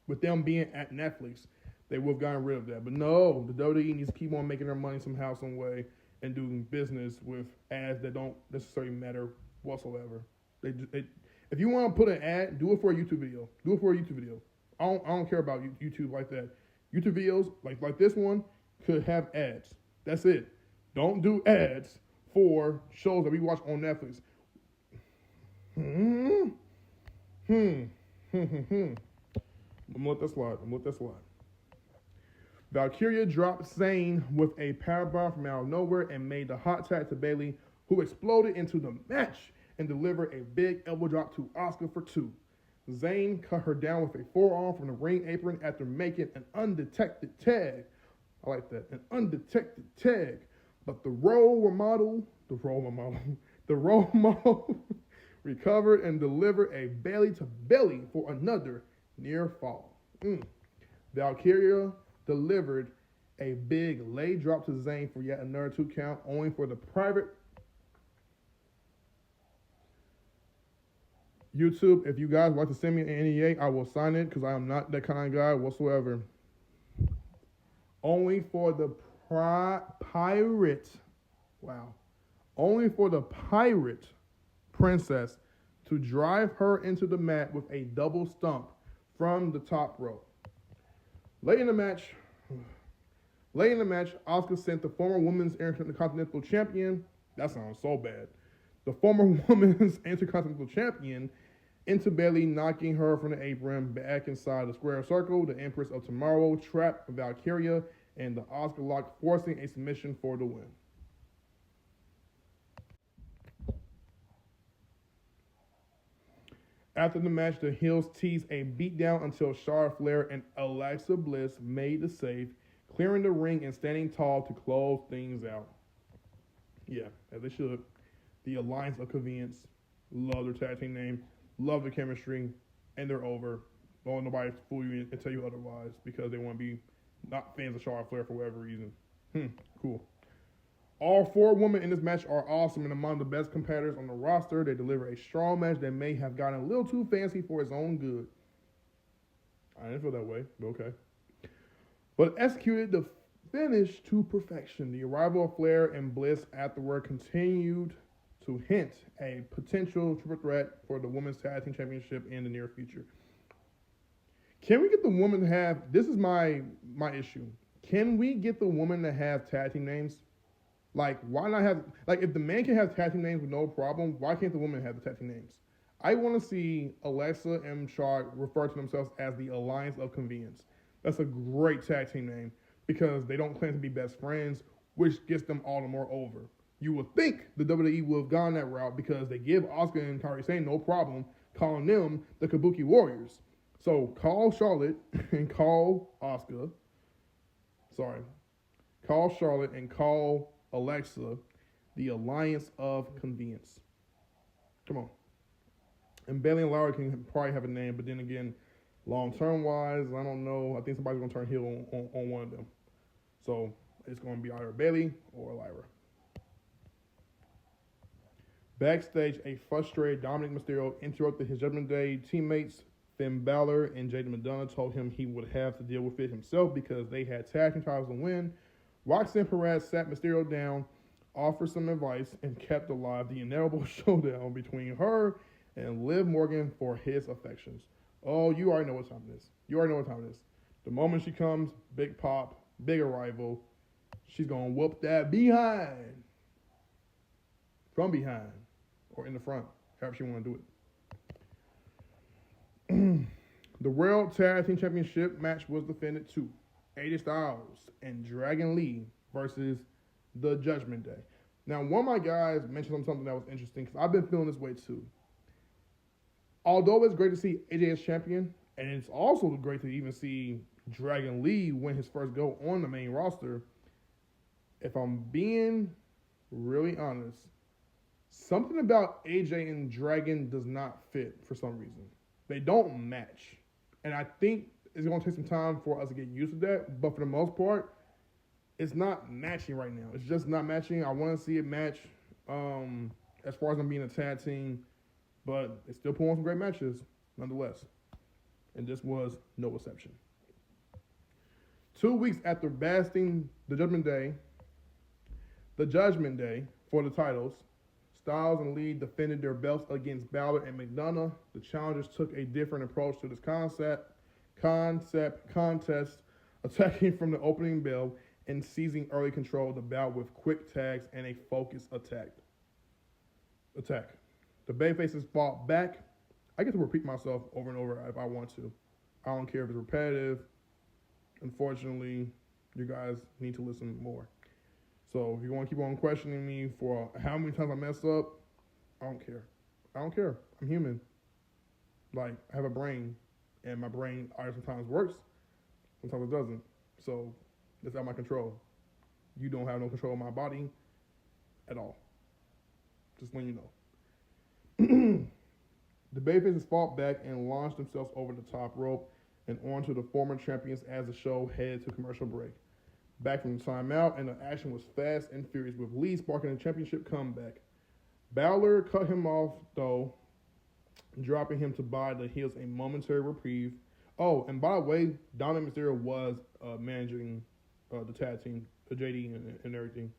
with them being at Netflix, they would have gotten rid of that. But no, the WWE needs to keep on making their money somehow, some way, and doing business with ads that don't necessarily matter whatsoever. If you want to put an ad, do it for a YouTube video. Do it for a YouTube video. I don't care about YouTube like that. YouTube videos, like this one, could have ads. That's it. Don't do ads for shows that we watch on Netflix. I'm gonna let that slide. Valkyria dropped Sane with a powerbomb from out of nowhere and made the hot tag to Bayley, who exploded into the match and delivered a big elbow drop to Asuka for 2. Zayn cut her down with a forearm from the ring apron after making an undetected tag. I like that, an undetected tag. But the role model recovered and delivered a belly to belly for another near fall. Valkyria delivered a big leg drop to Zayn for yet another 2 count, only for the private. YouTube, if you guys would like to send me an NEA, I will sign it because I am not that kind of guy whatsoever. Only for the pirate. Wow. Only for the pirate princess to drive her into the mat with a double stump from the top rope. Late in the match, Asuka sent the former women's Intercontinental Champion, that sounds so bad, the former women's Intercontinental Champion into Bayley, knocking her from the apron back inside the square circle. The Empress of Tomorrow trapped Valkyria and the Asuka lock, forcing a submission for the win. After the match, the Heels teased a beatdown until Charlotte Flair and Alexa Bliss made the save, clearing the ring and standing tall to close things out. Yeah, as they should. The Alliance of Convenience. Love their tag team name. Love the chemistry. And they're over. Don't let nobody fool you and tell you otherwise because they want to be not fans of Charlotte Flair for whatever reason. Cool. All 4 women in this match are awesome and among the best competitors on the roster. They deliver a strong match that may have gotten a little too fancy for its own good. I didn't feel that way, but okay. But executed the finish to perfection. The arrival of Flair and Bliss afterward continued to hint a potential triple threat for the Women's Tag Team Championship in the near future. Can we get the woman to have, this is my issue. Can we get the woman to have tag team names? Like, why not have, like, if the man can have tag team names with no problem, why can't the woman have the tag team names? I want to see Alexa and Charlotte refer to themselves as the Alliance of Convenience. That's a great tag team name because they don't claim to be best friends, which gets them all the more over. You would think the WWE would have gone that route because they give Asuka and Kairi Sane no problem calling them the Kabuki Warriors. So call Charlotte and call Asuka. Call Charlotte and call Alexa the Alliance of Convenience. Come on. And Bayley and Lowry can probably have a name, but then again, long-term wise, I don't know. I think somebody's going to turn heel on one of them. So it's going to be either Bayley or Lyra. Backstage, a frustrated Dominic Mysterio interrupted his Judgment Day teammates. Finn Balor and Jaden McDonough told him he would have to deal with it himself because they had tag team titles to win. Roxanne Perez sat Mysterio down, offered some advice, and kept alive the inevitable showdown between her and Liv Morgan for his affections. Oh, you already know what time it is. The moment she comes, big pop, big arrival. She's going to whoop that behind. From behind. Or in the front. However she want to do it. The World Tag Team Championship match was defended to AJ Styles and Dragon Lee versus the Judgment Day. Now, one of my guys mentioned something that was interesting because I've been feeling this way too. Although it's great to see AJ as champion, and it's also great to even see Dragon Lee win his first go on the main roster, if I'm being really honest, something about AJ and Dragon does not fit for some reason. They don't match. And I think it's going to take some time for us to get used to that. But for the most part, it's not matching right now. It's just not matching. I want to see it match as far as them being a tag team. But they still pull on some great matches nonetheless. And this was no exception. 2 weeks after basting the Judgment Day for the titles, Styles and Lee defended their belts against Balor and McDonough. The challengers took a different approach to this contest, attacking from the opening bell and seizing early control of the bout with quick tags and a focused attack. The Bayfaces fought back. I get to repeat myself over and over if I want to. I don't care if it's repetitive. Unfortunately, you guys need to listen more. So if you want to keep on questioning me for how many times I mess up, I don't care. I'm human. Like, I have a brain, and my brain either sometimes works, sometimes it doesn't. So that's out of my control. You don't have no control of my body at all. Just letting you know. The Bayfaces fought back and launched themselves over the top rope and onto the former champions as the show headed to commercial break. Back from the timeout, and the action was fast and furious, with Lee sparking a championship comeback. Balor cut him off, though, dropping him to buy the Heels a momentary reprieve. Oh, and by the way, Dominic Mysterio was managing the tag team, the JD and everything.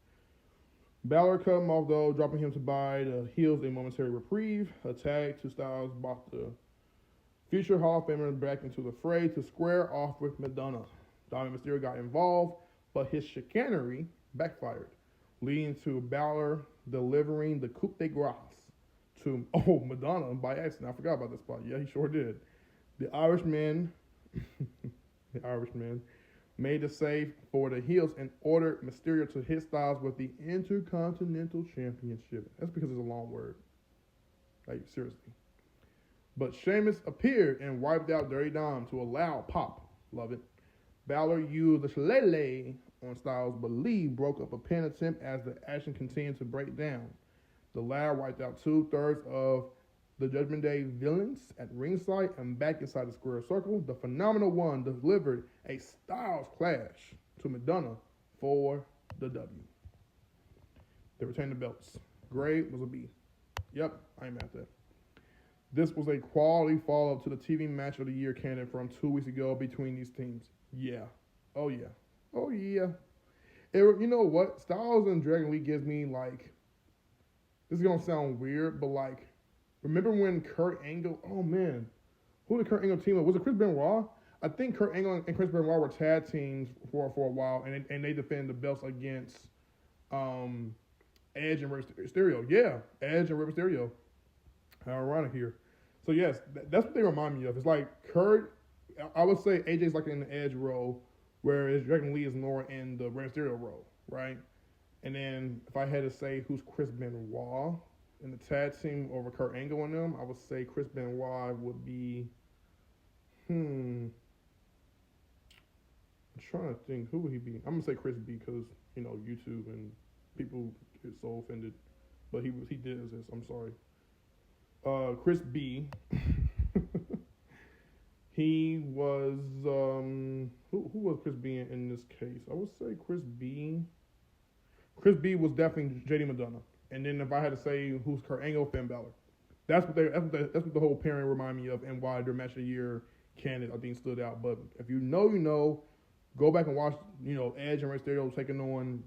Balor cut him off, though, dropping him to buy the Heels a momentary reprieve. A tag to Styles brought the future Hall of Famer back into the fray to square off with Madonna. Dominic Mysterio got involved, but his chicanery backfired, leading to Balor delivering the coup de grace to Madonna by accident. I forgot about this part. Yeah, he sure did. The Irishman made the save for the Heels and ordered Mysterio to hit Styles with the Intercontinental Championship. That's because it's a long word. Like, seriously. But Sheamus appeared and wiped out Dirty Dom to allow pop. Love it. Balor used the shillelagh on Styles, but Lee broke up a pin attempt as the action continued to break down. The latter wiped out 2/3 of the Judgment Day villains at ringside and back inside the square circle. The Phenomenal One delivered a Styles clash to Madonna for the W. They retained the belts. Grade was a B. Yep, I ain't mad at that. This was a quality follow-up to the TV match of the year candidate from 2 weeks ago between these teams. Yeah. Oh, yeah. Oh, yeah. You know what? Styles and Dragon Lee gives me, like, this is going to sound weird, but, like, remember when Kurt Angle, oh, man. Who did Kurt Angle team up? Was it Chris Benoit? I think Kurt Angle and Chris Benoit were tag teams for a while, and they defended the belts against Edge and Rey Mysterio. Yeah, Edge and Rey Mysterio. How ironic here. So, yes, that's what they remind me of. It's like Kurt, I would say AJ's like in the Edge role, whereas Dragon Lee is more in the Rey Mysterio role, right? And then if I had to say who's Chris Benoit in the tag team over Kurt Angle and them, I would say Chris Benoit would be, I'm trying to think, who would he be? I'm going to say Chris B because, you know, YouTube and people get so offended. But he did this, I'm sorry. Chris B. He was who was Chris B in this case? I would say Chris B. Chris B was definitely JD Madonna. And then if I had to say who's Kurt Angle, Finn Balor. That's what the whole pairing remind me of, and why their match of the year candidate I think stood out. But if you know, go back and watch, you know, Edge and Rey Mysterio taking on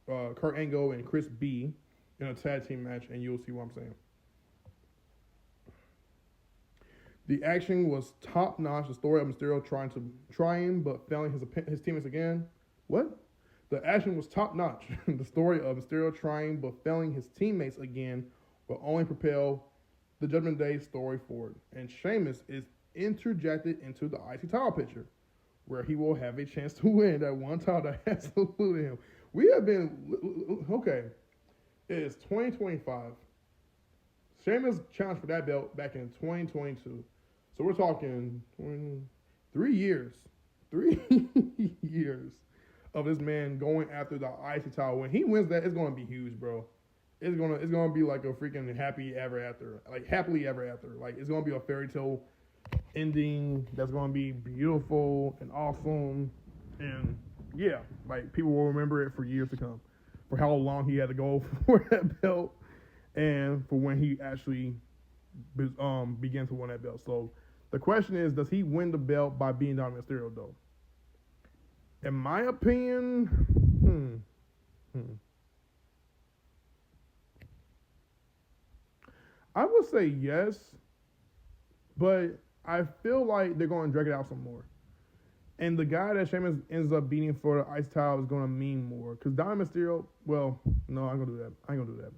Kurt Angle and Chris B in a tag team match, and you'll see what I'm saying. The action was top notch. The story of Mysterio trying but failing his teammates again. What? The action was top notch. The story of Mysterio trying but failing his teammates again will only propel the Judgment Day story forward. And Sheamus is interjected into the IC title picture, where he will have a chance to win that one title that has eluded him. We have been, okay, it is 2025. Sheamus challenged for that belt back in 2022. So we're talking 3 years. 3 years of this man going after the IC title. When he wins that, it's going to be huge, bro. It's gonna be like a freaking happily ever after. Like, it's going to be a fairy tale ending that's going to be beautiful and awesome. And, yeah, like, people will remember it for years to come. For how long he had to go for that belt. And for when he actually began to win that belt. So the question is, does he win the belt by being Dominic Mysterio, though? In my opinion, I would say yes, but I feel like they're going to drag it out some more. And the guy that Sheamus ends up beating for the Ice title is going to mean more. Because Dominic Mysterio, well, no, I ain't going to do that.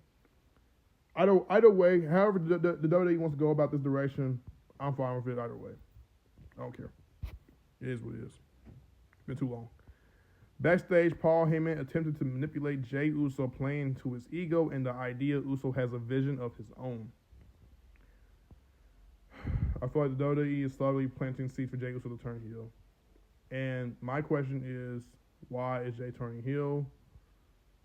Either way, however the WWE wants to go about this direction, I'm fine with it either way. I don't care. It is what it is. It's been too long. Backstage, Paul Heyman attempted to manipulate Jey Uso, playing to his ego and the idea Uso has a vision of his own. I feel like the WWE is slowly planting seeds for Jey Uso to turn heel. And my question is, why is Jey turning heel?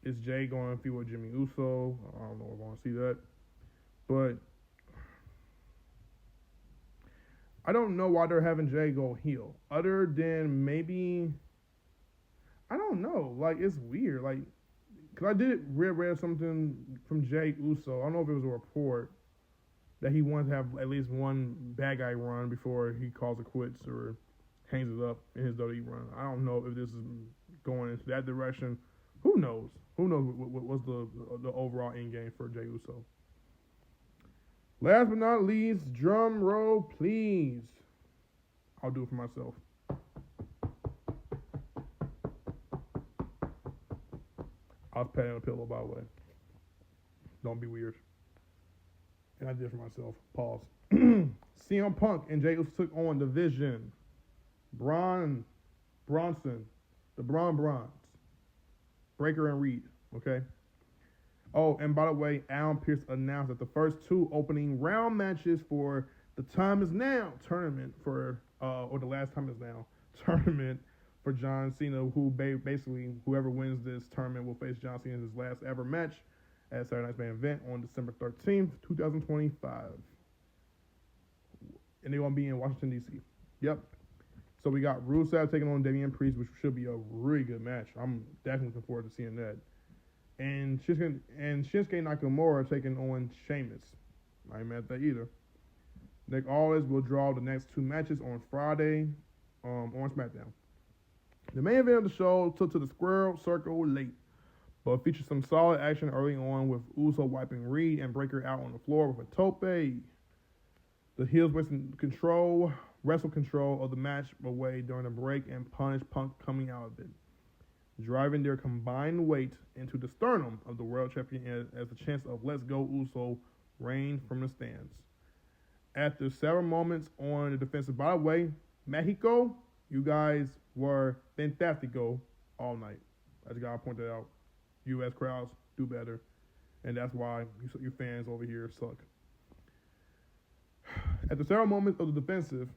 Is Jey going to feud with Jimmy Uso? I don't know if I want to see that. But I don't know why they're having Jey go heel. Other than maybe, I don't know. Like, it's weird. Like, because I did read something from Jey Uso. I don't know if it was a report that he wants to have at least one bad guy run before he calls it quits or hangs it up in his WWE run. I don't know if this is going into that direction. Who knows? Who knows what's the overall end game for Jey Uso? Last but not least, drum roll, please. I'll do it for myself. I was patting on a pillow, by the way. Don't be weird. And I did it for myself. Pause. CM Punk and Jey Uso took on the Vision. Bronson. The Bronze. Breaker and Reed. Okay? Oh, and by the way, Adam Pearce announced that the first 2 opening round matches for The Time Is Now tournament or the Last Time Is Now tournament for John Cena, who basically whoever wins this tournament will face John Cena in his last ever match at Saturday Night's Main Event on December 13th, 2025. And they're going to be in Washington, D.C. Yep. So we got Rusev taking on Damian Priest, which should be a really good match. I'm definitely looking forward to seeing that. And Shinsuke Nakamura taking on Sheamus. I ain't mad at that either. Nick Aldis will draw the next two matches on Friday on SmackDown. The main event of the show took to the square circle late, but featured some solid action early on with Uso wiping Reed and Breaker out on the floor with a tope. The heels wrestle control of the match away during the break and punished Punk coming out of it, driving their combined weight into the sternum of the world champion as the chance of "Let's Go Uso" reigned from the stands. After several moments on the defensive, by the way, Mexico, you guys were fantastico all night. I just gotta point that out. U.S. crowds do better, and that's why you fans over here suck. After several moments on the defensive,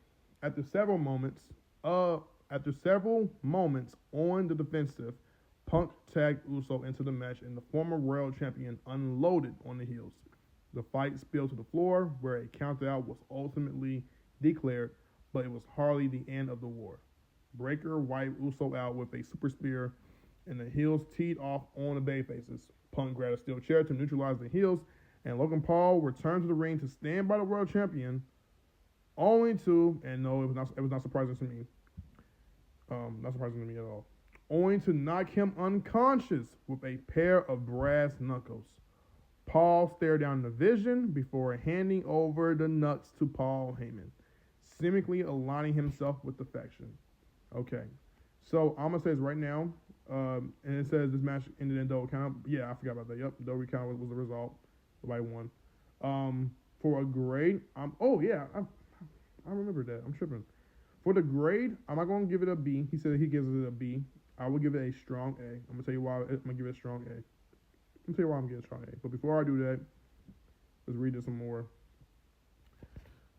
Punk tagged Uso into the match, and the former world champion unloaded on the heels. The fight spilled to the floor, where a countout was ultimately declared, but it was hardly the end of the war. Breaker wiped Uso out with a super spear, and the heels teed off on the babyfaces. Punk grabbed a steel chair to neutralize the heels, and Logan Paul returned to the ring to stand by the world champion, only to, and no, it was not surprising to me. Not surprising to me at all. Only to knock him unconscious with a pair of brass knuckles. Paul stared down the vision before handing over the nuts to Paul Heyman, seemingly aligning himself with the faction. Okay, so I'm going to say this right now, and it says this match ended in double count. Yeah, I forgot about that. Yep, double count was the result. Nobody won. For a grade, I remember that. I'm tripping. For the grade, I'm not going to give it a B. He said he gives it a B. I will give it a strong A. I'm going to tell you why I'm going to give it a strong A. I'm going to tell you why I'm giving it a strong A. But before I do that, let's read this some more.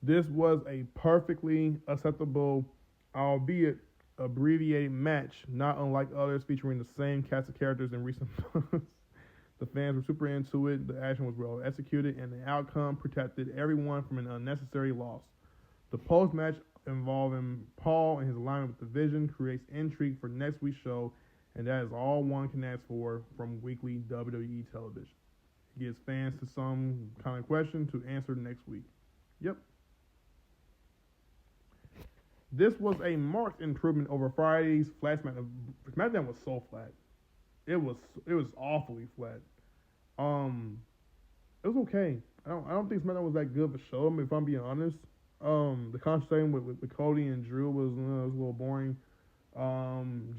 This was a perfectly acceptable, albeit abbreviated match, not unlike others featuring the same cast of characters in recent months. The fans were super into it, the action was well executed, and the outcome protected everyone from an unnecessary loss. The post-match involving Paul and his alignment with the Vision creates intrigue for next week's show, and that is all one can ask for from weekly WWE television. It gives fans to some kind of question to answer next week. Yep. This was a marked improvement over Friday's flat SmackDown. SmackDown was so flat. It was awfully flat. It was okay. I don't think SmackDown was that good of a show. I mean, if I'm being honest. The conversation with Cody and Drew was a little boring.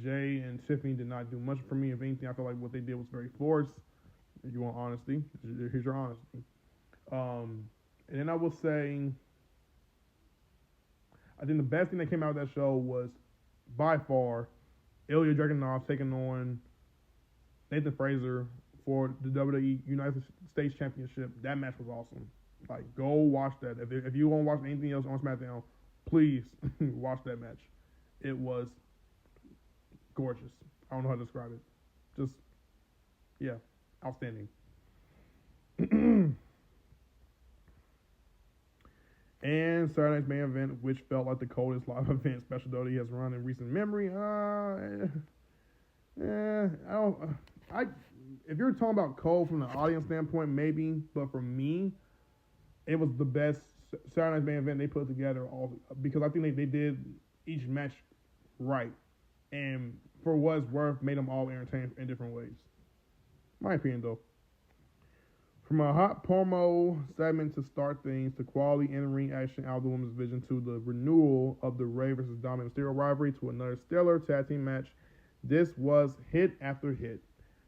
Jay and Tiffany did not do much for me. If anything, I feel like what they did was very forced. If you want honesty, here's your honesty. And then I will say, I think the best thing that came out of that show was, by far, Ilya Dragunov taking on Nathan Frazer for the WWE United States Championship. That match was awesome. Like, go watch that. If you won't watch anything else on SmackDown, please watch that match. It was gorgeous. I don't know how to describe it. Just, yeah, outstanding. And Saturday Night's Main Event, which felt like the coldest live event special WWE has run in recent memory. If you're talking about cold from the audience standpoint, maybe, but for me, it was the best Saturday Night's Main Event they put together, because I think they did each match right, and for what it's worth, made them all entertaining in different ways. My opinion, though. From a hot promo segment to start things, to quality in-ring action out of the women's division, to the renewal of the Rey vs. Dominic Mysterio rivalry, to another stellar tag team match, this was hit after hit.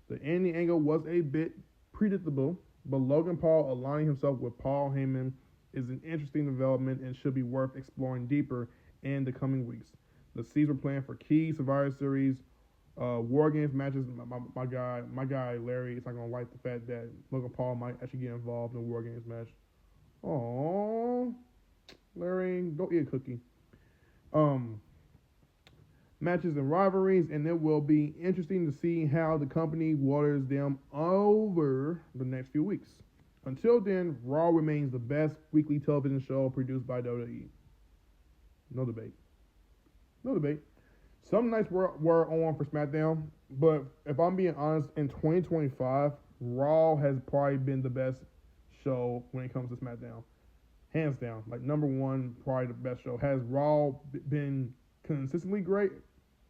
The ending angle was a bit predictable, but Logan Paul aligning himself with Paul Heyman is an interesting development and should be worth exploring deeper in the coming weeks. The Seeds were planned for key Survivor Series War Games matches. My guy Larry is not gonna like the fact that Logan Paul might actually get involved in a War Games match. Aww. Larry, go eat a cookie. Matches and rivalries, and it will be interesting to see how the company waters them over the next few weeks. Until then, Raw remains the best weekly television show produced by WWE. No debate. No debate. Some nights were on for SmackDown, but if I'm being honest, in 2025, Raw has probably been the best show when it comes to SmackDown. Hands down. Like, number one, probably the best show. Has Raw been consistently great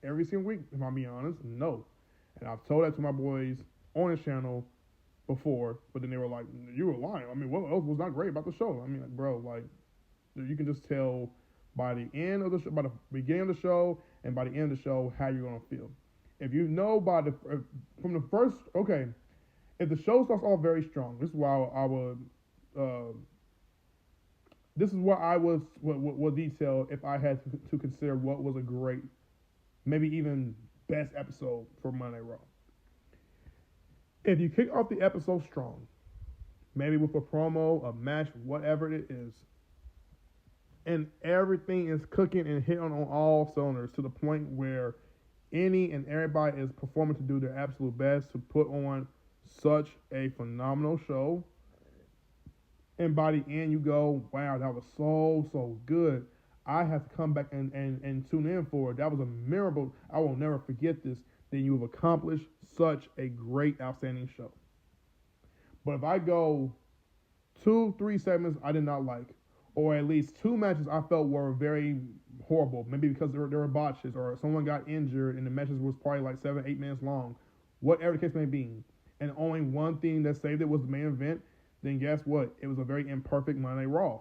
every single week? If I'm being honest, no. And I've told that to my boys on this channel before, but then they were like, you were lying. I mean, what else was not great about the show? I mean, like, bro, like, you can just tell by the end of the show, by the beginning of the show, and by the end of the show, how you're gonna feel. If you know from the first, okay, if the show starts off very strong, this is why I would, this is what I would detail if I had to consider what was a great, maybe even best episode for Monday Raw. If you kick off the episode strong, maybe with a promo, a match, whatever it is, and everything is cooking and hitting on all cylinders to the point where any and everybody is performing to do their absolute best to put on such a phenomenal show. And by the end, you go, wow, that was so good. I have to come back and tune in for it. That was a miracle. I will never forget this. Then you have accomplished such a great, outstanding show. But if I go 2-3 segments I did not like, or at least 2 matches I felt were very horrible, maybe because there were botches or someone got injured and the matches was probably like 7-8 minutes long, whatever the case may be, and only one thing that saved it was the main event, then guess what? It was a very imperfect Monday Raw.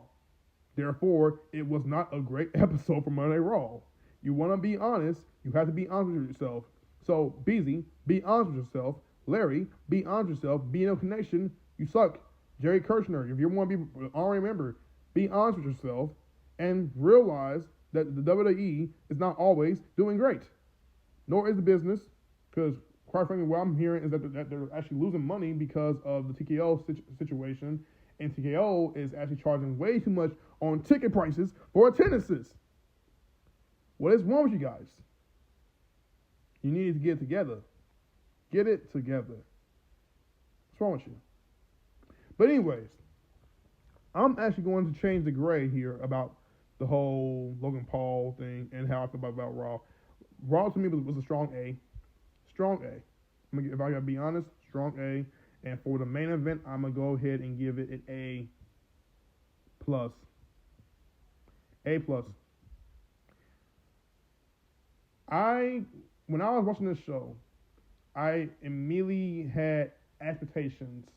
Therefore, it was not a great episode for Monday Raw. You want to be honest, you have to be honest with yourself. So, Beezy, be honest with yourself. Larry, be honest with yourself. Be no connection, you suck. Jerry Kirshner, if you want to be already remember, be honest with yourself and realize that the WWE is not always doing great. Nor is the business, because quite frankly, what I'm hearing is that they're actually losing money because of the TKO situation, and TKO is actually charging way too much on ticket prices for attendances. What is wrong with you guys? You need to get it together. Get it together. What's wrong with you? But anyways, I'm actually going to change the gray here about the whole Logan Paul thing and how I feel about Raw. Raw to me was a strong A. Strong A. If I gotta be honest, strong A. And for the main event, I'm gonna go ahead and give it an A+. A+. When I was watching this show, I immediately had expectations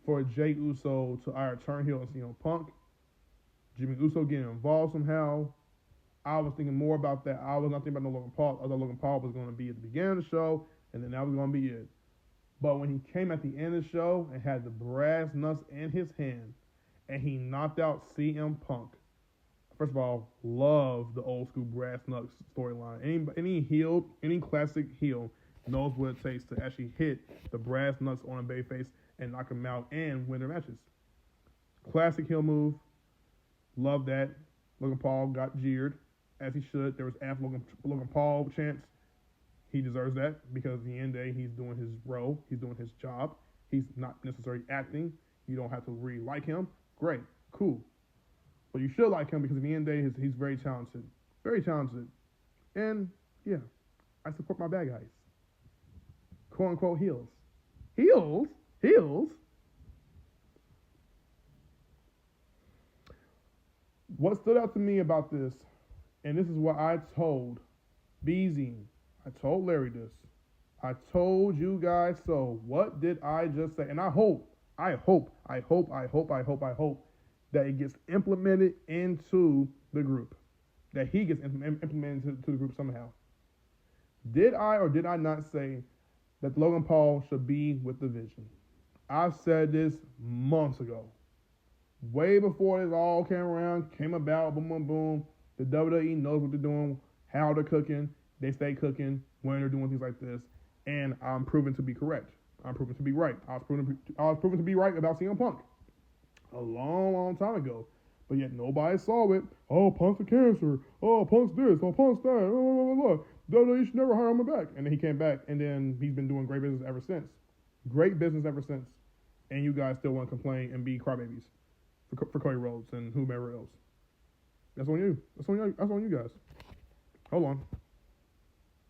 for Jey Uso to either turn heel and CM Punk, Jimmy Uso getting involved somehow. I was thinking more about that. I was not thinking about no Logan Paul. I thought Logan Paul was going to be at the beginning of the show, and then that was going to be it. But when he came at the end of the show and had the brass nuts in his hand, and he knocked out CM Punk, first of all, love the old school brass nuts storyline. Any classic heel knows what it takes to actually hit the brass nuts on a babyface and knock him out and win their matches. Classic heel move. Love that. Logan Paul got jeered, as he should. There was Logan Paul chants. He deserves that because at the end of the day, he's doing his role. He's doing his job. He's not necessarily acting. You don't have to really like him. Great. Cool. But you should like him because at the end of the day, he's very talented. Very talented. And, yeah, I support my bad guys. Quote-unquote heels. Heels? Heels? What stood out to me about this, and this is what I told BZ, I told Larry this, I told you guys so. What did I just say? And I hope that it gets implemented into the group. That he gets implemented into the group somehow. Did I or did I not say that Logan Paul should be with the Vision? I've said this months ago. Way before this all came about, boom, boom, boom. The WWE knows what they're doing, how they're cooking. They stay cooking when they're doing things like this. And I'm proven to be correct. I'm proven to be right. I was proven to be right about CM Punk a long, long time ago. But yet nobody saw it. Oh, Punk's a cancer. Oh, Punk's this. Oh, Punk's that. Oh, you should never hire him back. And then he came back, and then he's been doing great business ever since. Great business ever since. And you guys still want to complain and be crybabies for Cody Rhodes and whomever else. That's on you. That's on you guys. Hold on.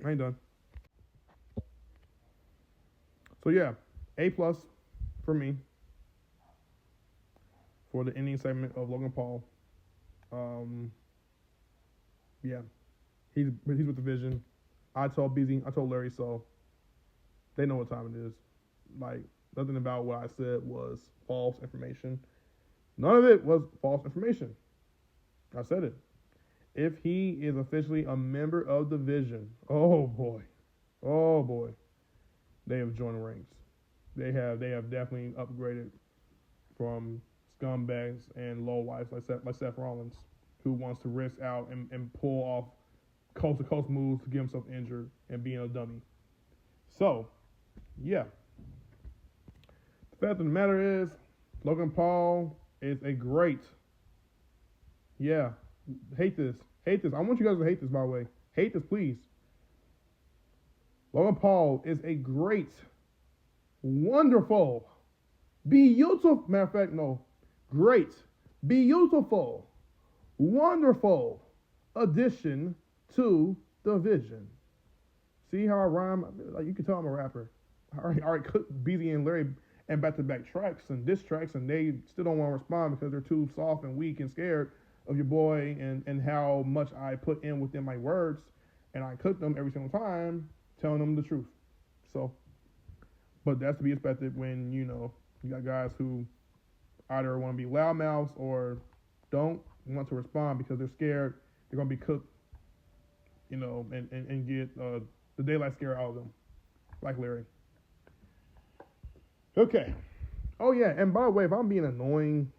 I ain't done. So yeah, A+ for me for the ending segment of Logan Paul. Yeah, he's with the vision. I told Larry, so they know what time it is. Like, nothing about what I said was false information. None of it was false information. I said it. If he is officially a member of the vision, oh boy, they have joined ranks. They have definitely upgraded from scumbags and lowlifes like Seth Rollins, who wants to risk out and pull off coast-to-coast moves to get himself injured and being a dummy. So, yeah. The fact of the matter is, Logan Paul is a great, hate this. I want you guys to hate this, by the way. Hate this, please. Logan Paul is a great, wonderful, beautiful, matter of fact, no, great, beautiful, wonderful addition to the vision. See how I rhyme? Like, you can tell I'm a rapper. I already cooked BZ and Larry and back-to-back tracks and diss tracks, and they still don't want to respond because they're too soft and weak and scared of your boy and how much I put in within my words, and I cook them every single time, telling them the truth. So, but that's to be expected when, you got guys who either want to be loudmouths or don't want to respond because they're scared they're going to be cooked, and get the daylight scare out of them, like Larry. Okay. Oh, yeah, and by the way, if I'm being annoying,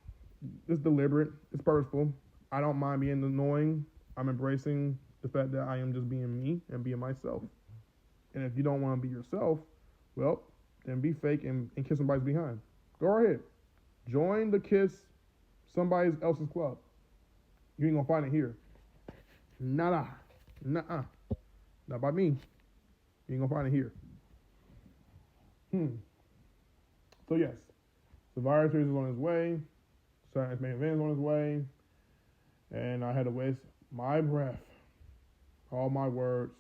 it's deliberate, it's purposeful. I don't mind being annoying. I'm embracing the fact that I am just being me and being myself. And if you don't want to be yourself, well, then be fake and kiss somebody's behind. Go ahead. Join the kiss somebody else's club. You ain't going to find it here. Nada. Nuh-uh. Not by me. You ain't going to find it here. So, yes. Survivor Series is on its way. Saturday's main event is on its way. And I had to waste my breath, all my words,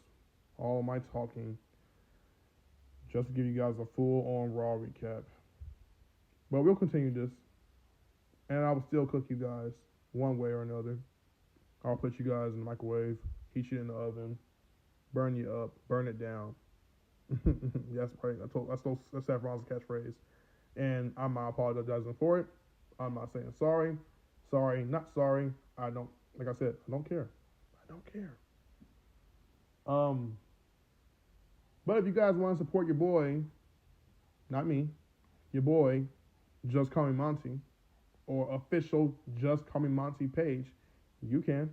all my talking, just to give you guys a full-on Raw recap. But we'll continue this, and I will still cook you guys one way or another. I'll put you guys in the microwave, heat you in the oven, burn you up, burn it down. That's right. That's Seth Rollins' catchphrase, and I'm not apologizing for it. I'm not saying sorry, not sorry. I don't, like I said, I don't care. But if you guys want to support your boy, not me, your boy, Just Call Me Monty, or official Just Call Me Monty page, you can.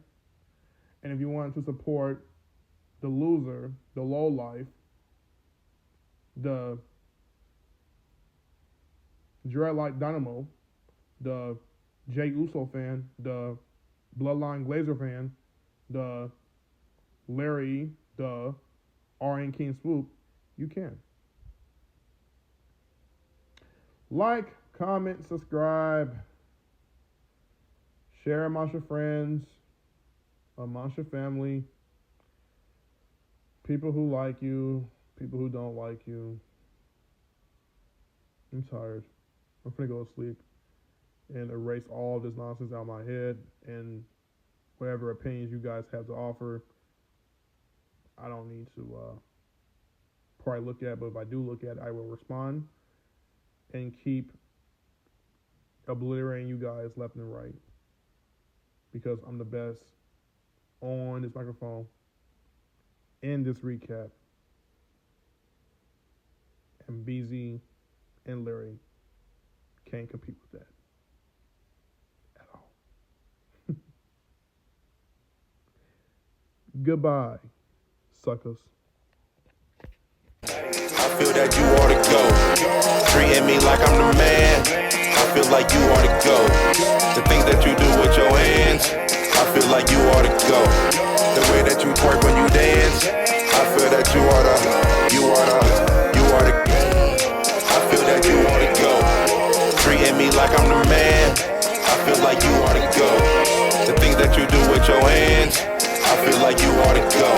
And if you want to support the loser, the lowlife, the Dreadlight Dynamo, the Jey Uso fan, the Bloodline Glazer fan, the Larry, the RN King Swoop, you can. Like, comment, subscribe, share amongst your friends, amongst your family, people who like you, people who don't like you. I'm tired. I'm finna go to sleep and erase all this nonsense out of my head, and whatever opinions you guys have to offer, I don't need to probably look at, but if I do look at it, I will respond and keep obliterating you guys left and right, because I'm the best on this microphone in this recap, and BZ and Larry can't compete with that at all. Goodbye, suckers. I feel that you ought to go. Treating me like I'm the man. I feel like you ought to go. The things that you do with your hands, I feel like you ought to go. The way that you twerk when you dance, I feel that you ought to. I feel that you ought to go. Treating me like I'm the man, I feel like you ought to go. The things that you do with your hands, I feel like you ought to go.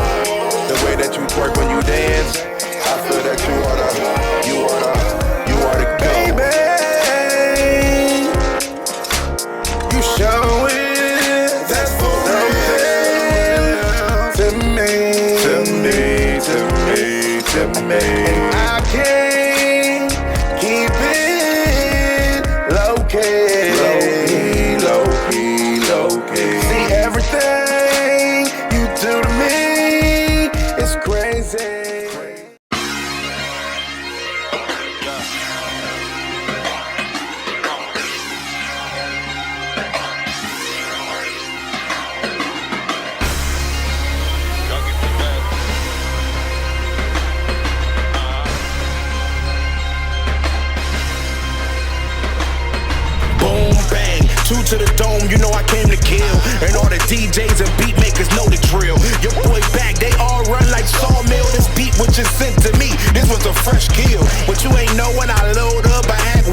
The way that you twerk when you dance, I feel that you ought to go. Baby, you show it, that's for real. To me. And I can't keep it low-key. See, everything you do to me is crazy. Two to the dome, you know I came to kill. And all the DJs and beat makers know the drill. Your boy back, they all run like sawmill. This beat was just sent to me, this was a fresh kill. But you ain't know when I load up, I had